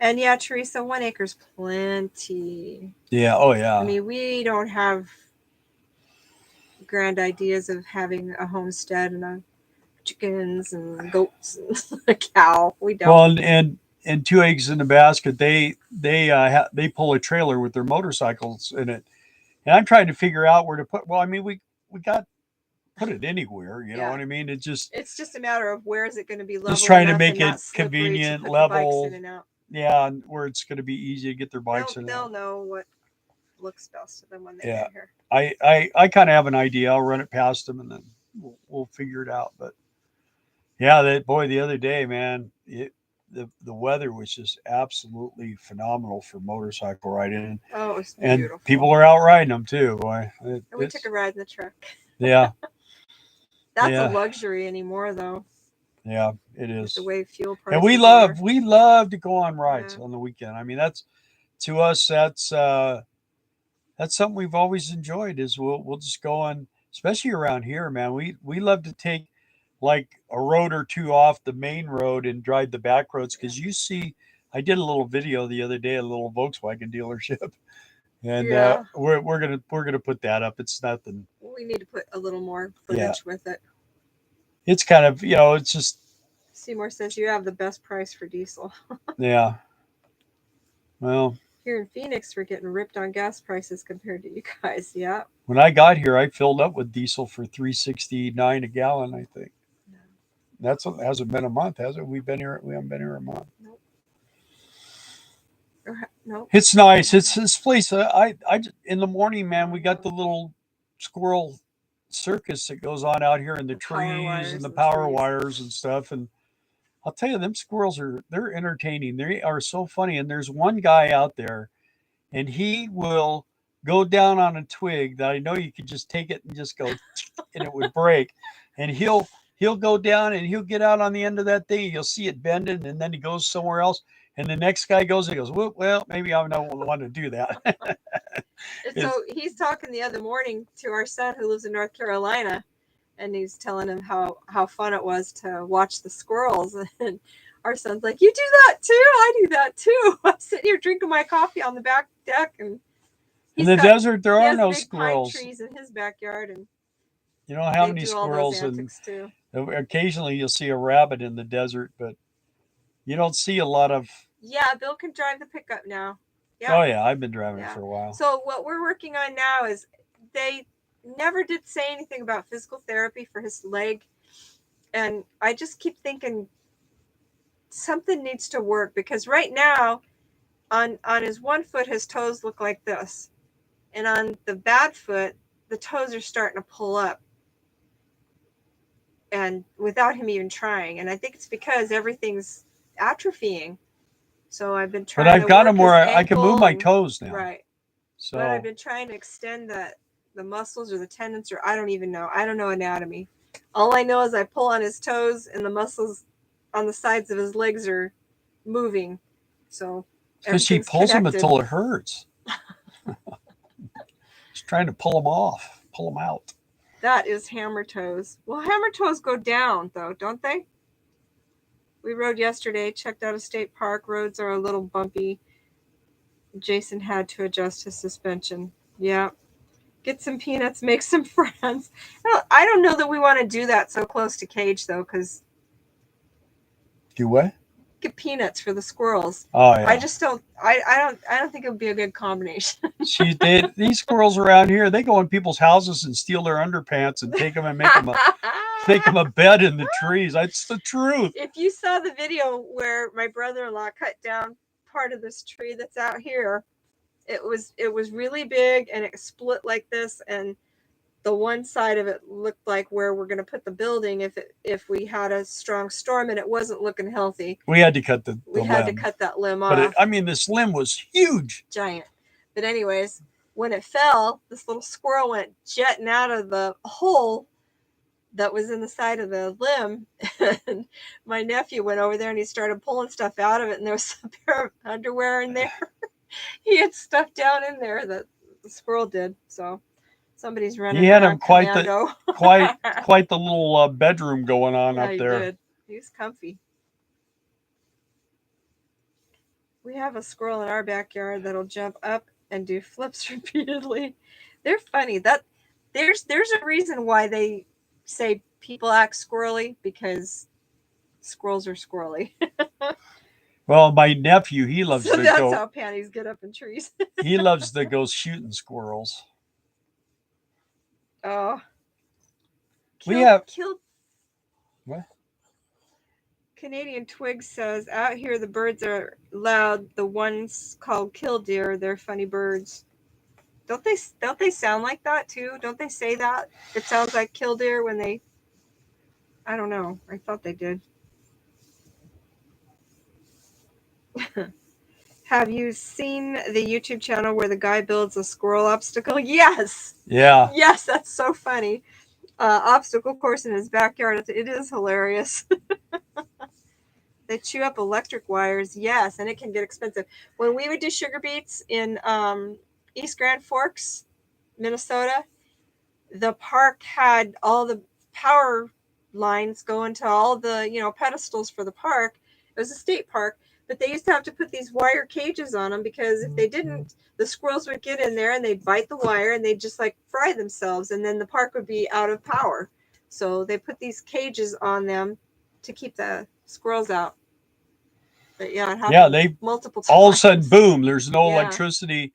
And yeah, Teresa, 1 acre's plenty. Yeah. Oh, yeah. I mean, we don't have grand ideas of having a homestead and chickens and goats and a cow. We don't. Well, and 2 eggs in the basket. They pull a trailer with their motorcycles in it, and I'm trying to figure out where to put. Well, I mean, we got put it anywhere. You know what I mean? It's just a matter of where is it going to be level. Just trying to enough make and it not slippery convenient, to put the bikes level. in and out. Yeah, and where it's going to be easy to get their bikes in. They'll know what looks best to them when they Yeah. get here. I kind of have an idea. I'll run it past them, and then we'll figure it out. But yeah, the other day, man, the weather was just absolutely phenomenal for motorcycle riding. Oh, it was And beautiful. people are out riding them too, boy. And we took a ride in the truck. Yeah. That's Yeah. a luxury anymore, though. Yeah, it is. The way fuel prices And we love to go on rides on the weekend. I mean, to us that's something we've always enjoyed. Is we'll just go on, especially around here, man. We love to take like a road or two off the main road and drive the back roads because you see. I did a little video the other day at a little Volkswagen dealership, and we're gonna put that up. It's nothing. We need to put a little more footage with it. It's kind of it's just. Seymour says you have the best price for diesel. Yeah. Well. Here in Phoenix, we're getting ripped on gas prices compared to you guys. Yeah. When I got here, I filled up with diesel for $3.69 a gallon. I think that hasn't been a month, has it? We haven't been here a month. Nope. Nope. It's nice. It's this place. I in the morning, man. We got the little squirrel circus that goes on out here in the trees and the power wires and stuff. And I'll tell you, them squirrels they're entertaining. They are so funny. And there's one guy out there, and he will go down on a twig that I know you could just take it and just go, and it would break. And he'll go down and he'll get out on the end of that thing. You'll see it bending, and then he goes somewhere else. And the next guy goes and he goes, well, maybe I don't want to do that. So he's talking the other morning to our son who lives in North Carolina, and he's telling him how fun it was to watch the squirrels. And our son's like, you do that too? I do that too. I'm sitting here drinking my coffee on the back deck. And in the desert, there are no squirrels. Pine trees in his backyard. And you know how many squirrels? And occasionally you'll see a rabbit in the desert, but you don't see a lot of... Yeah, Bill can drive the pickup now. Yeah. Oh, yeah, I've been driving it for a while. So what we're working on now is they never did say anything about physical therapy for his leg. And I just keep thinking something needs to work, because right now on his one foot, his toes look like this. And on the bad foot, the toes are starting to pull up. And without him even trying. And I think it's because everything's atrophying. So I've been trying But I've to got work him where his I can move my ankle toes now. Right. So But I've been trying to extend the muscles or the tendons, or I don't even know. I don't know anatomy. All I know is I pull on his toes and the muscles on the sides of his legs are moving. So because she everything's pulls them connected. until it hurts. She's trying to pull them off, pull them out. That is hammer toes. Well, hammer toes go down, though, don't they? We rode yesterday, checked out a state park. Roads are a little bumpy. Jason had to adjust his suspension. Yeah. Get some peanuts, make some friends. I don't know that we want to do that so close to cage, though, because Do what? get peanuts for the squirrels. Oh yeah. I just don't. I don't think it would be a good combination. These squirrels around here, they go in people's houses and steal their underpants and take them and make them a bed in the trees. That's the truth. If you saw the video where my brother-in-law cut down part of this tree that's out here, it was really big and it split like this, and the one side of it looked like where we're going to put the building if we had a strong storm, and it wasn't looking healthy. We had to cut the We limb. had to cut that limb off. But this limb was huge. Giant. But anyways, when it fell, this little squirrel went jetting out of the hole that was in the side of the limb. And my nephew went over there and he started pulling stuff out of it, and there was a pair of underwear in there. He had stuff down in there that the squirrel did. So somebody's running. He had him quite commando. quite the little bedroom going on up there. He did. He was comfy. We have a squirrel in our backyard that'll jump up and do flips repeatedly. They're funny. There's a reason why they say people act squirrely, because squirrels are squirrely. Well, my nephew, he loves so to that's go. how panties get up in trees. He loves to go shooting squirrels. Oh. Killed. What? Canadian Twig says, out here the birds are loud. The ones called killdeer, they're funny birds. Don't they sound like that too? Don't they say that? It sounds like killdeer when they... I don't know. I thought they did. Have you seen the YouTube channel where the guy builds a squirrel obstacle? Yes. Yeah. Yes, that's so funny. Obstacle course in his backyard. It is hilarious. They chew up electric wires. Yes, and it can get expensive. When we would do sugar beets in East Grand Forks, Minnesota, the park had all the power lines going to all the pedestals for the park. It was a state park, but they used to have to put these wire cages on them, because if they didn't, the squirrels would get in there and they'd bite the wire and they'd just like fry themselves, and then the park would be out of power. So they put these cages on them to keep the squirrels out. But yeah, it happened they multiple times. All of a sudden, boom! There's no electricity,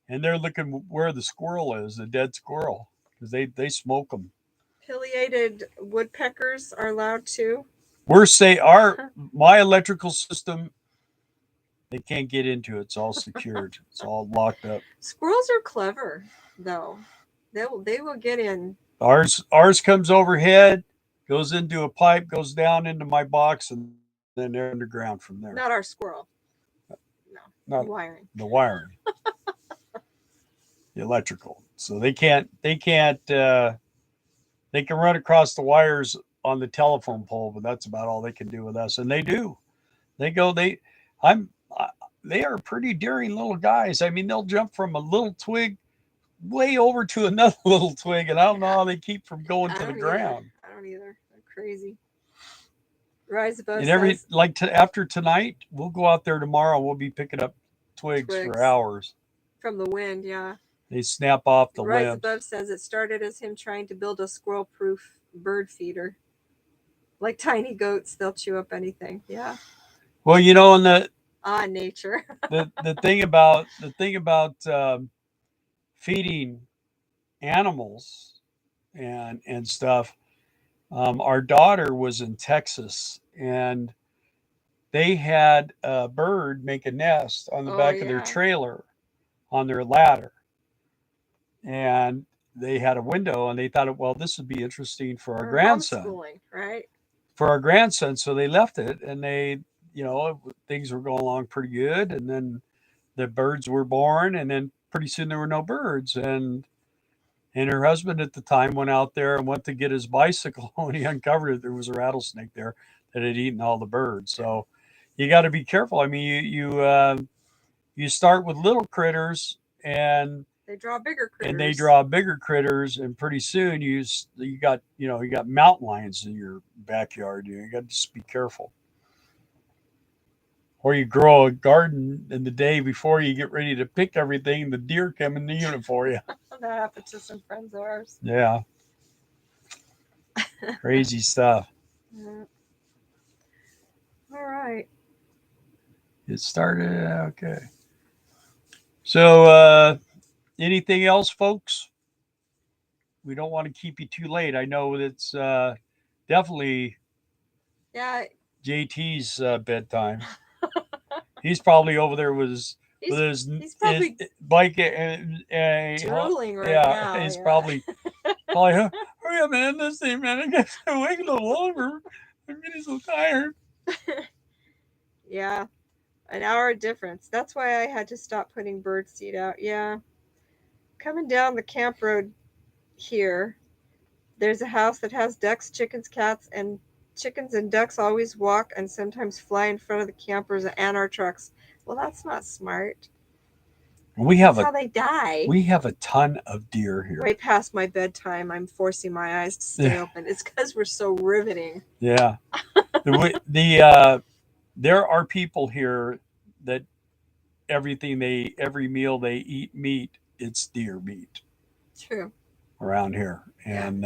and they're looking where the squirrel is, the dead squirrel, because they smoke them. Pileated woodpeckers are allowed too. My electrical system, they can't get into it. It's all secured. It's all locked up. Squirrels are clever, though. They will get in. Ours comes overhead, goes into a pipe, goes down into my box, and then they're underground from there. Not our squirrel. No. Not the wiring. The wiring. The electrical. So they can run across the wires on the telephone pole, but that's about all they can do with us. And they do. They are pretty daring little guys. I mean, they'll jump from a little twig way over to another little twig, and I don't know how they keep from going to the ground. I don't either. They're crazy. Rise above. And after tonight, we'll go out there tomorrow. We'll be picking up twigs for hours. From the wind, yeah. They snap off the limbs. Rise Above says it started as him trying to build a squirrel-proof bird feeder. Like tiny goats, they'll chew up anything. Yeah. Well, in the nature. the thing about feeding animals and stuff. Our daughter was in Texas, and they had a bird make a nest on the Oh back of their yeah. trailer on their ladder, and they had a window, and they thought, well, this would be interesting for our Or grandson. homeschooling, right? For our grandson, so they left it, and they, you know, things were going along pretty good, and then the birds were born, and then pretty soon there were no birds, and her husband at the time went out there and went to get his bicycle and he uncovered it. There was a rattlesnake there that had eaten all the birds. So you got to be careful. I mean, you start with little critters and They draw bigger critters. they draw bigger critters, and pretty soon you got, you got mountain lions in your backyard. You got to just be careful. Or you grow a garden, and the day before you get ready to pick everything, the deer come and eat it for you. That happened to some friends of ours. Yeah. Crazy stuff. Yeah. All right. It started. Okay. So, anything else, folks? We don't want to keep you too late. I know it's definitely Yeah. JT's bedtime. He's probably over there with his He's probably bike drooling right yeah, now. he's Yeah. probably hurry up and end this thing, man. I got to wait a little longer. I'm getting so tired. Yeah. An hour difference. That's why I had to stop putting bird seed out. Yeah. Coming down the camp road here, there's a house that has ducks, chickens, cats, and chickens and ducks always walk and sometimes fly in front of the campers and our trucks. Well, that's not smart. That's how they die. We have a ton of deer here. Right past my bedtime, I'm forcing my eyes to stay open. It's because we're so riveting. Yeah. There are people here that every meal they eat meat, it's deer meat. True. Around here, and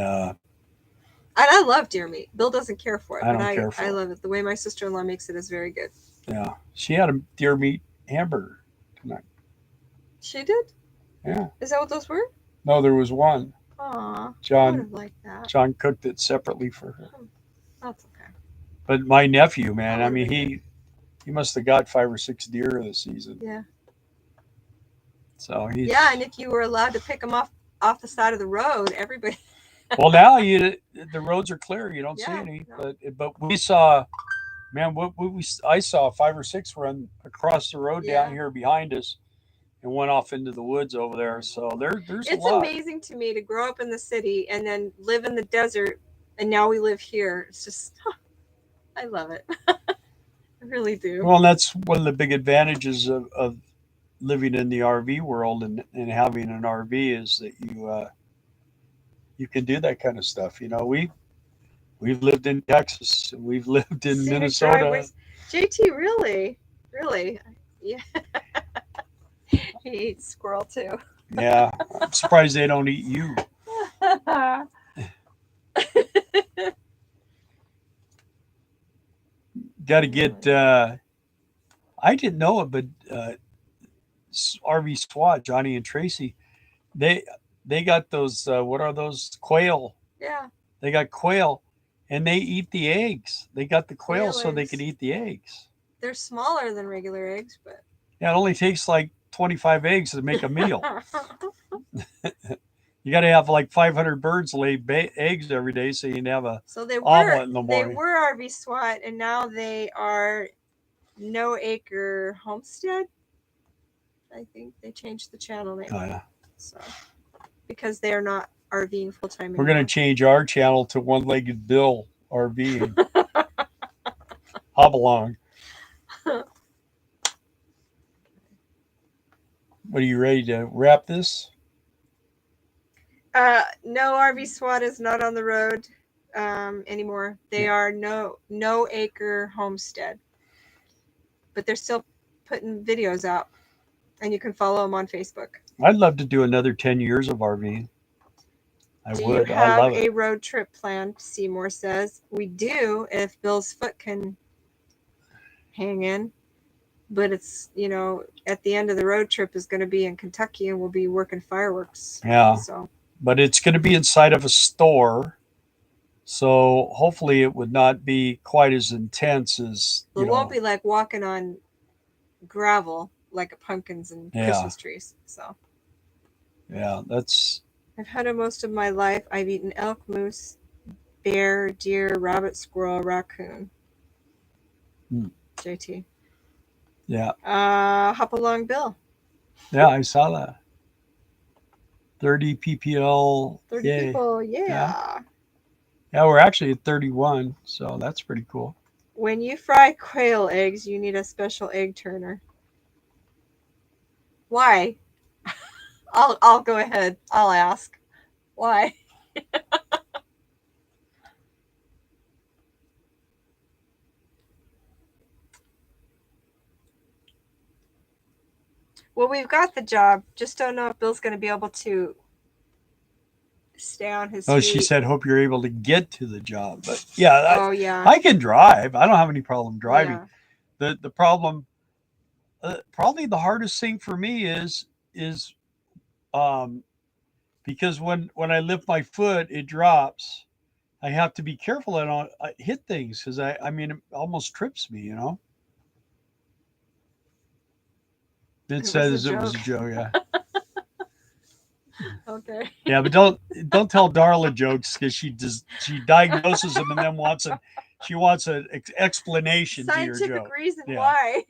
I love deer meat. Bill doesn't care for it, I but don't care for I it. love it. The way my sister-in-law makes it is very good. Yeah, she had a deer meat hamburger tonight. She did? Yeah. Is that what those were? No, there was one. Aw, I John would have liked that. John cooked it separately for her. That's okay. But my nephew, man, That I mean, would've been he must have got 5 or 6 deer this season. Yeah. So he's Yeah, and if you were allowed to pick them off the side of the road, everybody. well, now the roads are clear. You don't see Yeah, any. no. But we saw, man, I saw 5 or 6 run across the road Yeah. down here behind us and went off into the woods over there. So there's a It's lot. amazing to me to grow up in the city and then live in the desert, and now we live here. It's just, I love it. I really do. Well, that's one of the big advantages of living in the RV world and having an RV is that you can do that kind of stuff. You know, we've lived in Texas, we've lived in Scenic Minnesota. driveways. JT, really? Yeah. He eats squirrel too. Yeah, I'm surprised they don't eat you. Got to get. I didn't know it, but RV SWAT, Johnny and Tracy, they they got those. What are those quail? Yeah. They got quail, and they eat the eggs. They got the quail Quail so they eggs. could eat the eggs. They're smaller than regular eggs, but Yeah, it only takes like 25 eggs to make a meal. You got to have like 500 birds lay eggs every day, so you can have a so they omelet in the morning. They were RV SWAT, and now they are No Acre Homestead. I think they changed the channel name. Oh, yeah. So because they are not RVing full time. We're going to change our channel to One Legged Bill RVing. Hop along. What, are you ready to wrap this? No, RV SWAT is not on the road anymore. They are No Acre Homestead, but they're still putting videos out, and you can follow them on Facebook. I'd love to do another 10 years of RVing. Do you have a road trip planned? Seymour says we do if Bill's foot can hang in. But it's, at the end of the road trip is going to be in Kentucky, and we'll be working fireworks. Yeah. So but it's going to be inside of a store. So hopefully it would not be quite as intense as, It won't be like walking on gravel like pumpkins and Christmas trees. So yeah, that's. I've hunted most of my life. I've eaten elk, moose, bear, deer, rabbit, squirrel, raccoon. JT. Yeah. Hop along, Bill. Yeah, I saw that. 30 ppl. 30 Yay. people, yeah. Yeah, we're actually at 31, so that's pretty cool. When you fry quail eggs, you need a special egg turner. Why? I'll go ahead. I'll ask. Why? Well, we've got the job. Just don't know if Bill's going to be able to stay on his feet. She said, hope you're able to get to the job. But yeah, yeah. I can drive. I don't have any problem driving. Yeah. The problem, probably the hardest thing for me is because when I lift my foot, it drops. I have to be careful I don't hit things because I mean, it almost trips me, It says it was a joke, yeah. Okay. Yeah, but don't tell Darla jokes because she diagnoses them and then wants an explanation to your joke. Scientific reason why.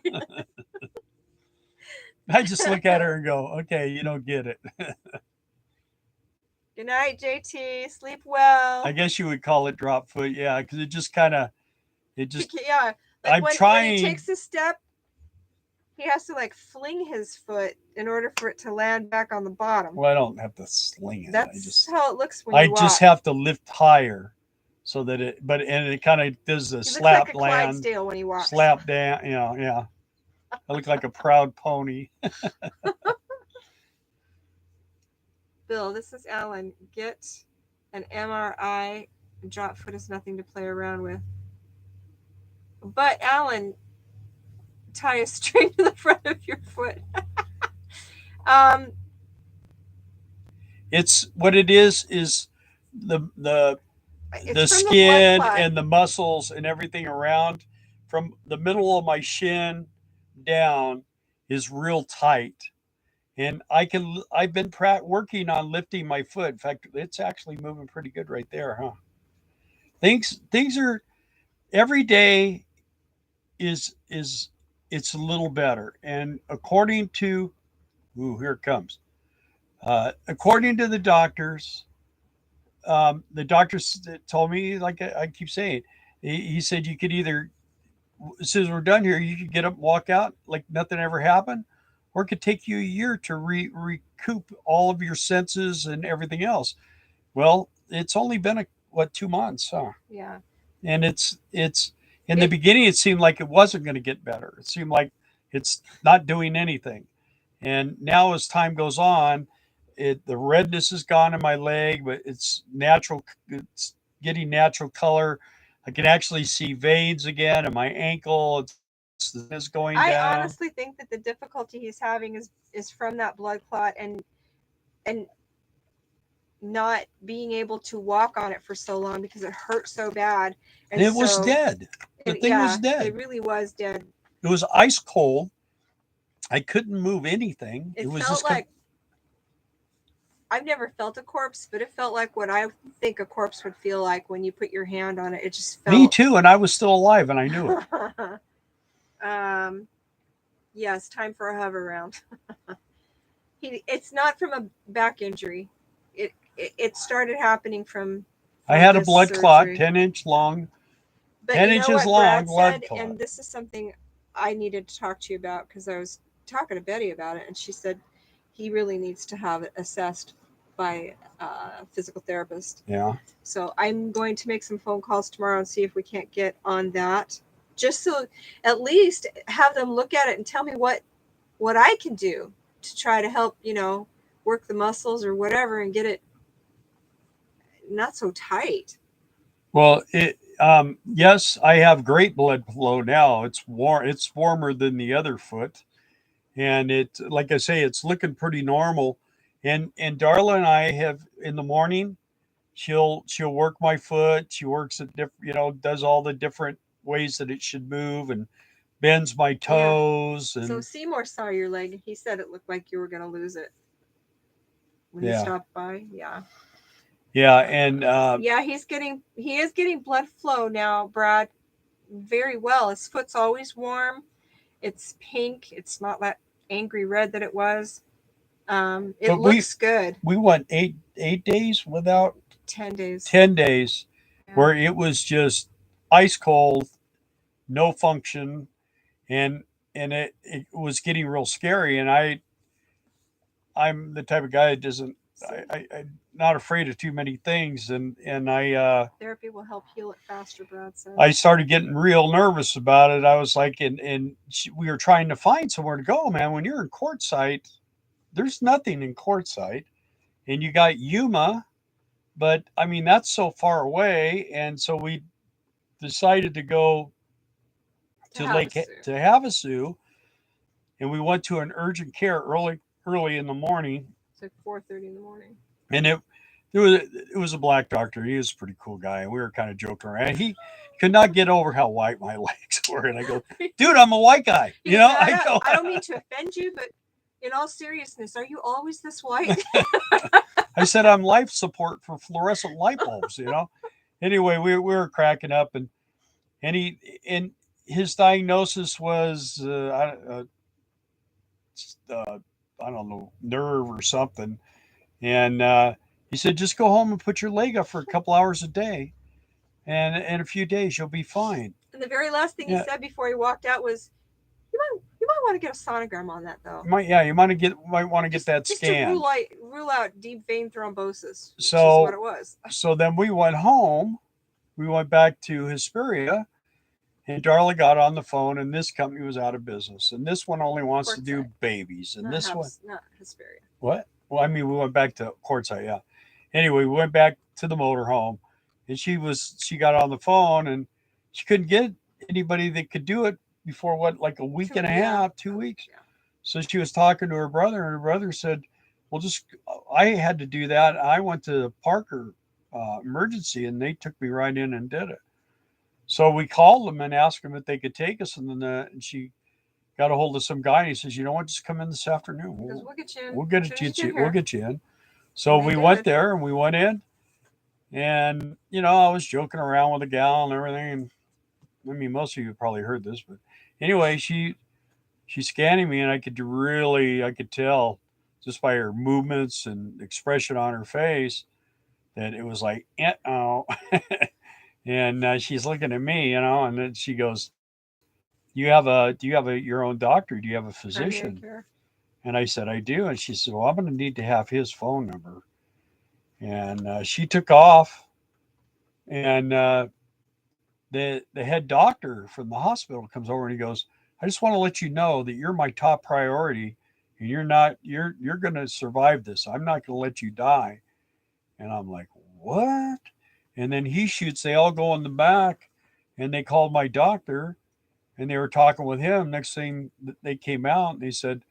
I just look at her and go, okay, you don't get it. Good night, JT. Sleep well. I guess you would call it drop foot, yeah, because it just yeah. Like when he takes a step, he has to like fling his foot in order for it to land back on the bottom. Well, I don't have to sling it. That's how it looks when you walk. I just have to lift higher so that it kind of does the slap like a land. Clydesdale when he walks. Slap down, yeah. I look like a proud pony. Bill, this is Alan. Get an MRI. Drop foot is nothing to play around with. But Alan, tie a string to the front of your foot. It's what it is the skin and the muscles and everything around from the middle of my shin down is real tight. And I've been working on lifting my foot. In fact, it's actually moving pretty good right there, huh? Things are every day is it's a little better. And according to here it comes. According to the doctors told me, like I keep saying, he said you could either, as soon as we're done here, you could get up and walk out like nothing ever happened, or it could take you a year to recoup all of your senses and everything else. Well, it's only been 2 months, huh? Yeah. And it's in the beginning, it seemed like it wasn't going to get better. It seemed like it's not doing anything. And now as time goes on, the redness is gone in my leg, but it's natural. It's getting natural color. I can actually see veins again in my ankle. It's going down. I honestly think that the difficulty he's having is from that blood clot and not being able to walk on it for so long because it hurt so bad. And it was dead. The thing was dead. It really was dead. It was ice cold. I couldn't move anything. It was felt just like I've never felt a corpse, but it felt like what I think a corpse would feel like when you put your hand on it. It just felt. Me too, and I was still alive, and I knew it. Yes, time for a hover round. It's not from a back injury. It started happening from I had a blood clot, 10-inch long, but 10 inches long blood clot. And this is something I needed to talk to you about because I was talking to Betty about it, and she said he really needs to have it assessed by a physical therapist. Yeah. So I'm going to make some phone calls tomorrow and see if we can't get on that, just so at least have them look at it and tell me what I can do to try to help, work the muscles or whatever and get it not so tight. Well, yes, I have great blood flow now. It's warm. It's warmer than the other foot, and like I say, it's looking pretty normal. And Darla and I have in the morning. She'll work my foot. She works at does all the different ways that it should move and bends my Yeah. toes So and Seymour saw your leg. He said it looked like you were gonna lose it when he yeah, stopped by. Yeah. yeah, and Yeah, he is getting blood flow now, Brad. Very well. His foot's always warm. It's pink. It's not that angry red that it was. It but we looks good. we went 8 days without 10 days. 10 days Yeah. where it was just ice cold, no function, and it was getting real scary. And I'm the type of guy that doesn't I'm not afraid of too many things, and Therapy will help heal it faster, Brad said. I started getting real nervous about it. I was like, we were trying to find somewhere to go, man. When you're in Quartzsite, there's nothing in Quartzsite, and you got Yuma, but I mean that's so far away, and so we decided to go To to Lake Havasu. to Havasu, and we went to an urgent care early in the morning, It's like 4:30 in the morning. and it was a black doctor. He was a pretty cool guy, and we were kind of joking around. He could not get over how white my legs were, and I go, "Dude, I'm a white guy." He You goes, know, I go. I don't mean to offend you, but in all seriousness, are you always this white? I said I'm life support for fluorescent light bulbs. Anyway, we were cracking up, and his diagnosis was I don't know, nerve or something, and he said just go home and put your leg up for a couple hours a day, and in a few days you'll be fine. And the very last thing he Yeah. said before he walked out was, "You might want to get a sonogram on that though." You might want to get that just scanned. to rule out deep vein thrombosis, which is So what it was. so then we went home. We went back to Hesperia, and Darla got on the phone, and this company was out of business, and this one only wants to do Quartzsite. babies, and this one Not Hesperia. what? Well, I mean, we went back to Quartzsite, yeah. Anyway, we went back to the motorhome, and she got on the phone, and she couldn't get anybody that could do it before what, like a week and a half, 2 weeks. Yeah. So she was talking to her brother, and her brother said, "Well, just I had to do that. I went to Parker emergency, and they took me right in and did it." So we called them and asked them if they could take us, and then and she got a hold of some guy, and he says, "You know what? Just come in this afternoon. Because we'll get you in. We'll get it. We'll get you in." So And they we did. went there, and we went in, and I was joking around with the gal and everything. And I mean, most of you probably heard this, but anyway, she's scanning me, and I could tell just by her movements and expression on her face that it was like, oh. And she's looking at me, and then she goes, do you have your own doctor? Do you have a physician?" And I said, "I do." And she said, "Well, I'm going to need to have his phone number." And she took off, and the head doctor from the hospital comes over and he goes, "I just want to let you know that you're my top priority, and you're going to survive this. I'm not going to let you die." And I'm like, "What?" And then he shoots. They all go in the back, and they called my doctor, and they were talking with him. Next thing they came out, and they said,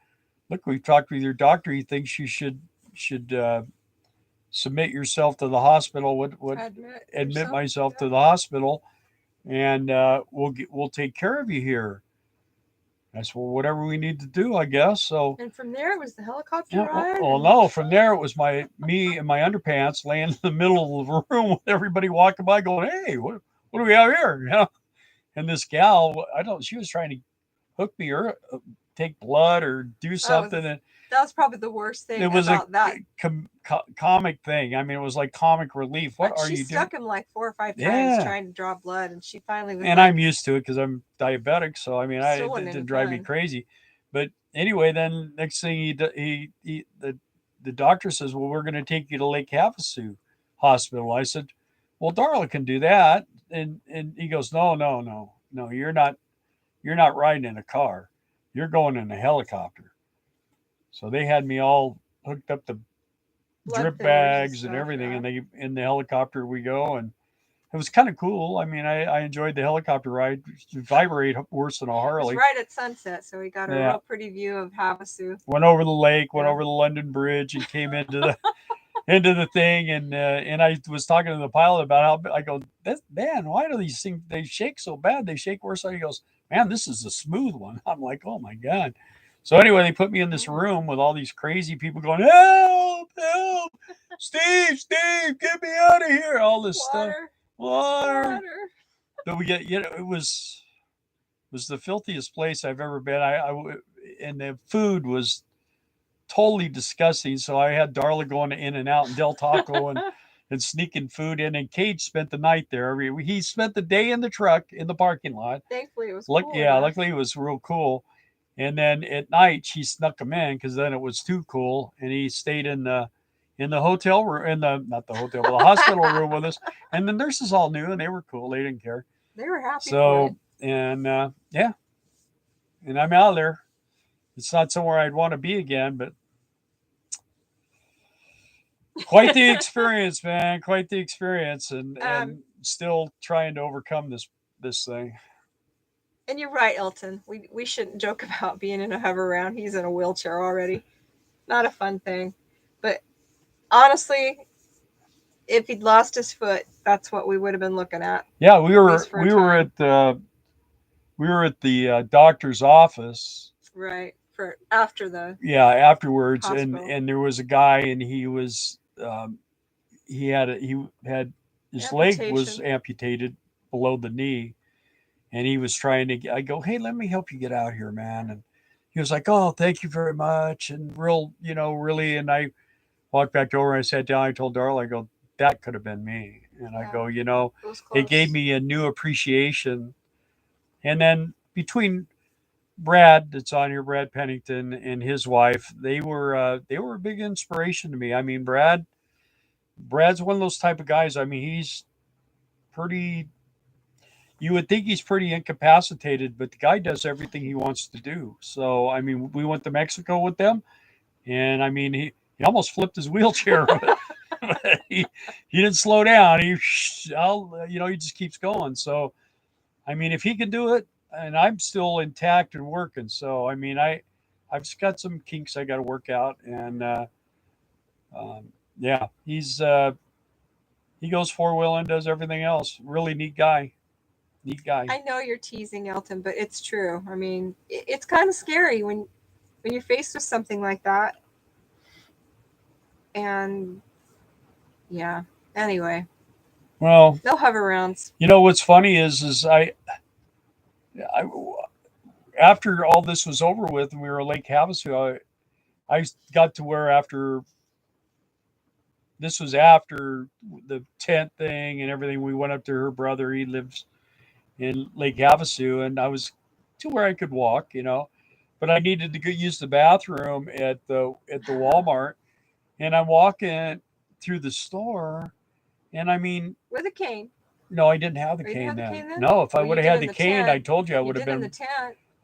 "Look, we've talked with your doctor. He thinks you should submit yourself to the hospital. What admit myself to the hospital, and we'll take care of you here." I said, "Well, whatever we need to do, I guess." So. And from there, it was the helicopter Yeah, ride. well, no. From there, it was me in my underpants laying in the middle of the room with everybody walking by, going, "Hey, what do we have here?" And this gal, I don't. She was trying to hook me or take blood or do something. And that was probably the worst thing it was about that. Comic thing. I mean, it was like comic relief. What are you doing? She stuck him like 4 or 5 times trying to draw blood, and she finally was. And I'm used to it because I'm diabetic, so I mean, it didn't drive me crazy. But anyway, then next thing the doctor says, "Well, we're going to take you to Lake Havasu Hospital." I said, "Well, Darla can do that," and he goes, "No, no, no, no, you're not riding in a car. You're going in a helicopter." So they had me all hooked up to drip bags and everything, and they in the helicopter we go, and it was kind of cool. I mean, I enjoyed the helicopter ride. It vibrate worse than a It was Harley. right at sunset, so we got a Yeah. real pretty view of Havasu. Went over the lake, went Yeah. over the London Bridge, and came into the thing. And I was talking to the pilot about how I go, man, why do these things they shake so bad? They shake worse. He goes, man, this is a smooth one. I'm like, oh my god. So anyway, they put me in this room with all these crazy people going, help, help, Steve, get me out of here. All this stuff, water. Water. But we get, it was the filthiest place I've ever been. And the food was totally disgusting. So I had Darla going in and out in Del Taco and sneaking food in. And Cage spent the night there. He spent the day in the truck in the parking lot. Thankfully, it was cool. Yeah, luckily it was real cool. And then at night she snuck him in because then it was too cool. And he stayed in the hotel room, not the hotel, but the hospital room with us. And the nurses all knew and they were cool. They didn't care. They were happy. So and yeah, and I'm out there. It's not somewhere I'd want to be again, but quite the experience, man. Quite the experience, and still trying to overcome this thing. And you're right, Elton. We shouldn't joke about being in a hover round. He's in a wheelchair already. Not a fun thing. But honestly, if he'd lost his foot, that's what we would have been looking at. Yeah, we were at the doctor's office. Right. For after the afterwards, hospital. and there was a guy, and he had his leg was amputated below the knee, and he was trying to. I go, hey, let me help you get out here, man, and he was like, oh, thank you very much, and really, and I walked back over and I sat down. I told Darla, I go, that could have been me, and I go, it gave me a new appreciation, and then between Brad, that's on here, Brad Pennington, and his wife, they were a big inspiration to me. I mean, Brad's one of those type of guys. I mean, he's pretty. You would think he's pretty incapacitated, but the guy does everything he wants to do. So, I mean, we went to Mexico with them, and I mean, he almost flipped his wheelchair. But he didn't slow down. He just keeps going. So, I mean, if he can do it, and I'm still intact and working. So, I mean, I've just got some kinks I got to work out. And, yeah, he goes four-wheeling, does everything else. Really neat guy. I know you're teasing, Elton, but it's true. I mean, it's kind of scary when you're faced with something like that. And, yeah. Anyway. Well. No hover rounds. You know, what's funny is I after all this was over with and we were at Lake Havasu, I got to where this was after the tent thing and everything. We went up to her brother. He lives in Lake Havasu, and I was to where I could walk, but I needed to go use the bathroom at the Walmart, and I'm walking through the store, and I mean, with a cane. No, I didn't have the cane then. No, if I would have had the cane, I told you I would have been.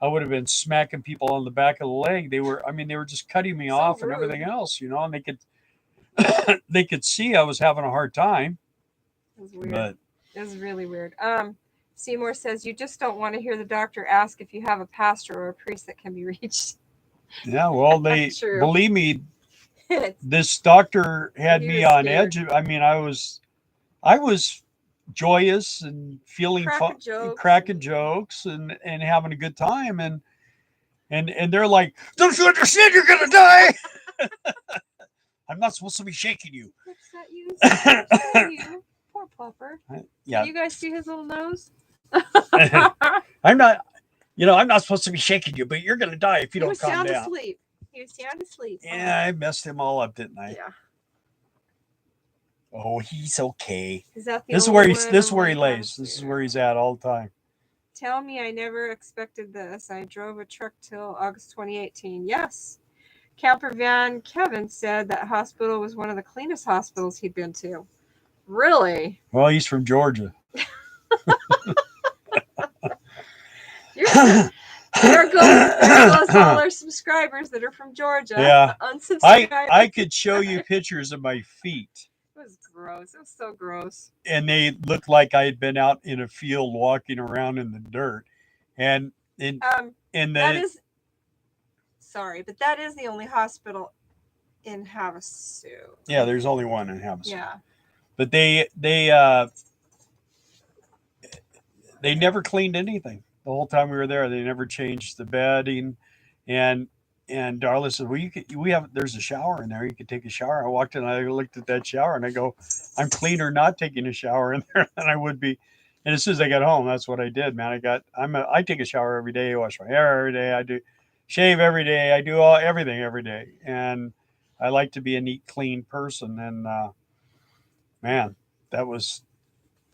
I would have been smacking people on the back of the leg. They were just cutting me off and everything else, and they could they could see I was having a hard time. It was weird. But it was really weird. Seymour says you just don't want to hear the doctor ask if you have a pastor or a priest that can be reached. Yeah, well, they believe me. This doctor had me on edge. I mean, I was joyous and feeling fun, cracking jokes and having a good time, and they're like, "Don't you understand? You're gonna die." I'm not supposed to be shaking you. You. Poor Plumper. Yeah. Can you guys see his little nose? I'm not supposed to be shaking you, but you're gonna die if you don't calm down. He was sound asleep. Yeah, I messed him all up, didn't I? Yeah. Oh, he's okay. Is that this is where he lays. This is where he's at all the time. Tell me I never expected this. I drove a truck till August 2018. Yes. Camper Van Kevin said that hospital was one of the cleanest hospitals he'd been to. Really? Well, he's from Georgia. There goes all our subscribers that are from Georgia. Yeah. I could show you pictures of my feet. It was gross. It was so gross. And they looked like I had been out in a field walking around in the dirt. And in in That the is sorry, but that is the only hospital in Havasu. yeah, there's only one in Havasu. Yeah. But they never cleaned anything the whole time we were there. They never changed the bedding, and Darla said, "Well, we have there's a shower in there. You could take a shower." I walked in, I looked at that shower, and I go, "I'm cleaner not taking a shower in there than I would be." And as soon as I got home, that's what I did, man. I take a shower every day. I wash my hair every day. I do shave every day. I do everything every day, and I like to be a neat, clean person. And man, that was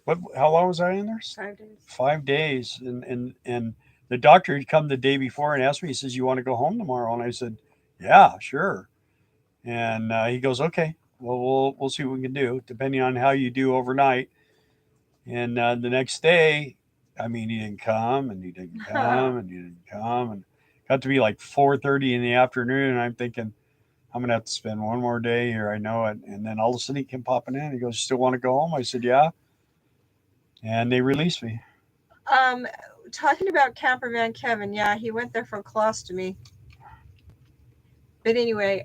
what? How long was I in there? 5 days. 5 days, and the doctor had come the day before and asked me. He says, "You want to go home tomorrow?" And I said, "Yeah, sure." And he goes, "Okay, well, we'll see what we can do, depending on how you do overnight." And the next day, I mean, he didn't come, and he didn't come, and he didn't come, and it got to be like 4:30 in the afternoon, and I'm thinking, I'm gonna have to spend one more day here. I know it. And then all of a sudden, he came popping in. He goes, "Still want to go home?" I said, "Yeah." And they released me. Talking about Camperman Kevin, yeah, he went there for a colostomy. But anyway,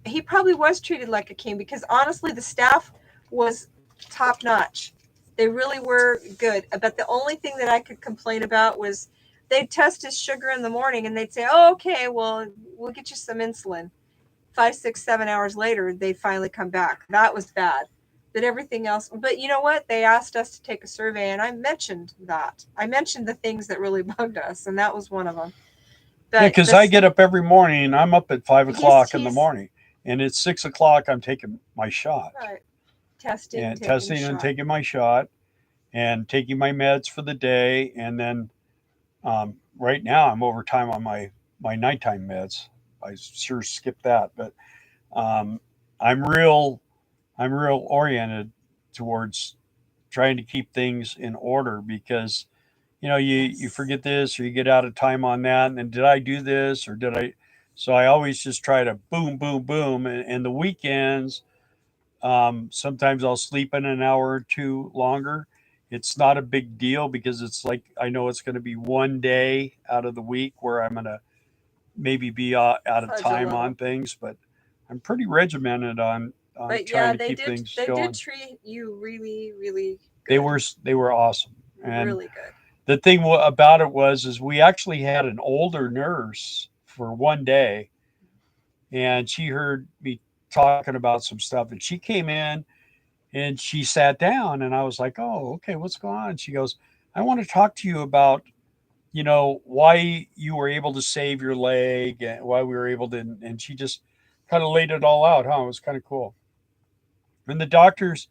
he probably was treated like a king because honestly, the staff was top notch. They really were good. But the only thing that I could complain about was they'd test his sugar in the morning and they'd say, "Oh, okay, well, we'll get you some insulin." 5, 6, 7 hours later, they'd finally come back. That was bad. But everything else, but you know what? They asked us to take a survey, and I mentioned that. I mentioned the things that really bugged us, and that was one of them. Yeah, But because I get up every morning. I'm up at 5 o'clock in the he's morning, and it's 6 o'clock. I'm taking my shot right. Testing, and taking testing and shot. taking my shot and taking my meds for the day. And then right now I'm over time on my nighttime meds. I sure skipped that, but um, I'm real oriented towards trying to keep things in order because you forget this or you get out of time on that, and then did I do this or did I? So I always just try to boom boom boom, and the weekends sometimes I'll sleep in an hour or two longer. It's not a big deal because it's like I know it's going to be one day out of the week where I'm going to maybe be out of Fudge a time little. on things, but I'm pretty regimented on But trying yeah, to keep things they going. did treat you really, really They good. were awesome, and Really good. the thing about it was is we actually had an older nurse for one day, and she heard me talking about some stuff, and she came in and she sat down, and I was like, "Oh, okay, what's going on?" She goes, "I want to talk to you about why you were able to save your leg and why we were able to," and she just kind of laid it all out. It was kind of cool. And the doctors,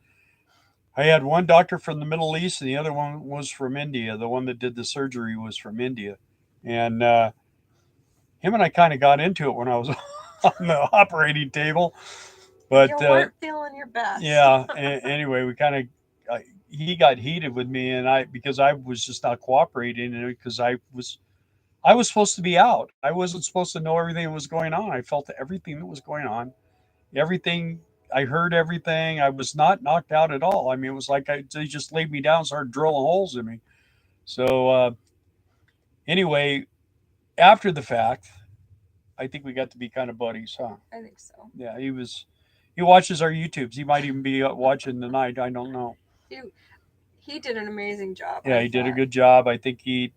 I had one doctor from the Middle East and the other one was from India. The one that did the surgery was from India, and him and I kind of got into it when I was on the operating table. But you weren't feeling your best. yeah. Anyway, we kind of he got heated with me, and I because I was just not cooperating, and because I was supposed to be out. I wasn't supposed to know everything that was going on. I felt everything that was going on. Everything I heard everything. I was not knocked out at all. I mean, it was like they just laid me down, and started drilling holes in me. So anyway, after the fact, I think we got to be kind of buddies, huh? I think so. Yeah, he was. He watches our YouTubes. He might even be watching tonight. I don't know. He did an amazing job. Yeah, he did a good job. I think he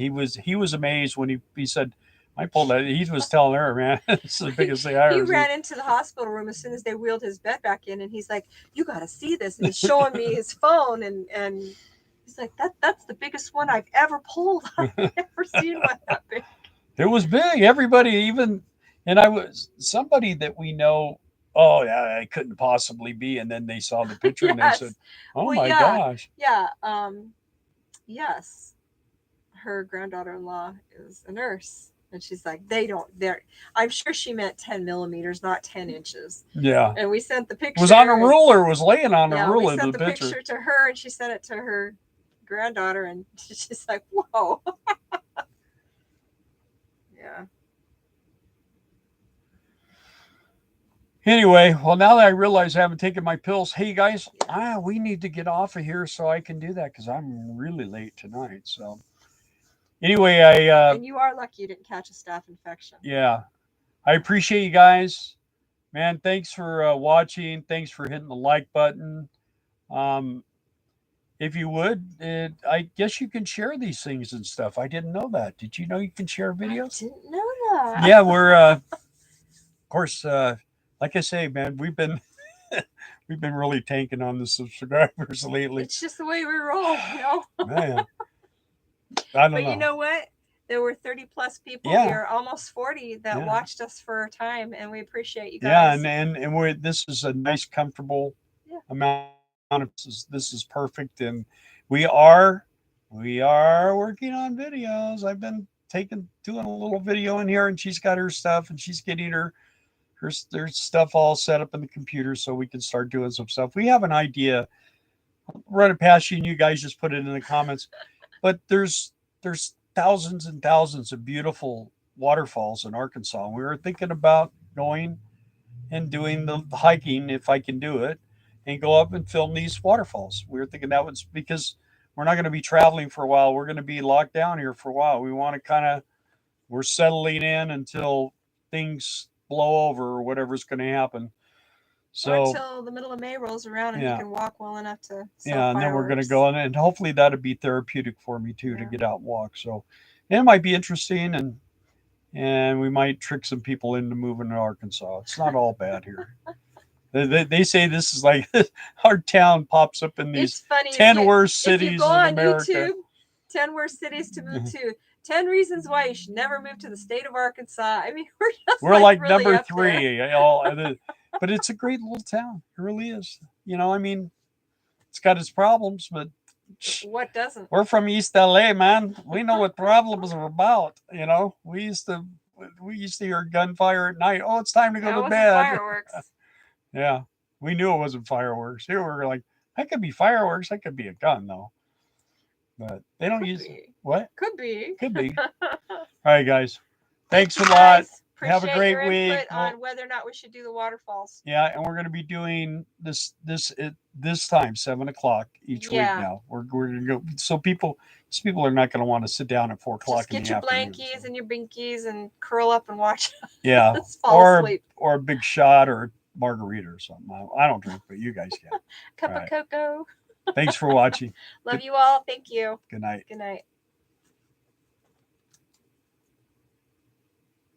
was amazed when he said, "I pulled that." He was telling her, "Man, this is the biggest thing I He ever seen." ran into the hospital room as soon as they wheeled his bed back in, and he's like, "You got to see this!" And he's showing me his phone, and he's like, "That's the biggest one I've ever pulled. I've never seen one that big." It was big. Everybody, even, and I was somebody that we know. Oh yeah, it couldn't possibly be. And then they saw the picture and they said, "Oh Well, my gosh!" Yeah. Yes. Her granddaughter-in-law is a nurse, and she's like, they're I'm sure she meant 10 millimeters, not 10 inches. Yeah. And we sent the picture. It was on a ruler. Was laying on a ruler. We sent the picture to her, and she sent it to her granddaughter, and she's like, "Whoa." Yeah. Anyway, well, now that I realize I haven't taken my pills, hey guys, we need to get off of here so I can do that because I'm really late tonight. So anyway, And you are lucky you didn't catch a staph infection. yeah, I appreciate you guys, man. Thanks for watching. Thanks for hitting the like button. Um, if you would, I guess you can share these things and stuff. I didn't know that. Did you know you can share videos? I didn't know that. Yeah, we're of course, like I say, man, we've been we've been really tanking on the subscribers lately. It's just the way we roll, Man, I don't But know. you know what? There were 30 plus people Yeah. here, almost 40, that Yeah. watched us for a time, and we appreciate you Yeah, guys. and we're this is a nice, comfortable amount of this is perfect, and we are working on videos. I've been doing a little video in here, and she's got her stuff, and she's getting her stuff all set up in the computer so we can start doing some stuff. We have an idea. I'll run it past you, and you guys just put it in the comments. But there's thousands and thousands of beautiful waterfalls in Arkansas. We were thinking about going and doing the hiking if I can do it and go up and film these waterfalls. We were thinking that was because we're not going to be traveling for a while. We're going to be locked down here for a while. We want to we're settling in until things blow over or whatever's going to happen. So or until the middle of May rolls around and you can walk well enough to sell and then we're going to fireworks. go and hopefully that'll be therapeutic for me too to get out and walk. So it might be interesting and we might trick some people into moving to Arkansas. It's not all bad here. They say this is like our town pops up in these 10 worst cities if you go on in America. YouTube, 10 worst cities to move to. 10 reasons why you should never move to the state of Arkansas. I mean, we're like really number up 3. But it's a great little town. It really is. I mean, it's got its problems, but what doesn't? We're from East LA, man. We know what problems are about. We used to hear gunfire at night. Oh, it's time to go to bed. Fireworks. Yeah, we knew it wasn't fireworks. Here we were like, that could be fireworks. That could be a gun, though. But they don't use what? Could be. All right, guys. Thanks a lot. Have a great week. On whether or not we should do the waterfalls. Yeah, and we're going to be doing this time, 7:00 each week now. We're going to go. So people are not going to want to sit down at 4:00. Just get your blankies and your binkies and curl up and watch. Yeah, fall asleep. Or a big shot or a margarita or something. I don't drink, but you guys can. Cup of cocoa. Thanks for watching. Love you all. Thank you. Good night. Good night.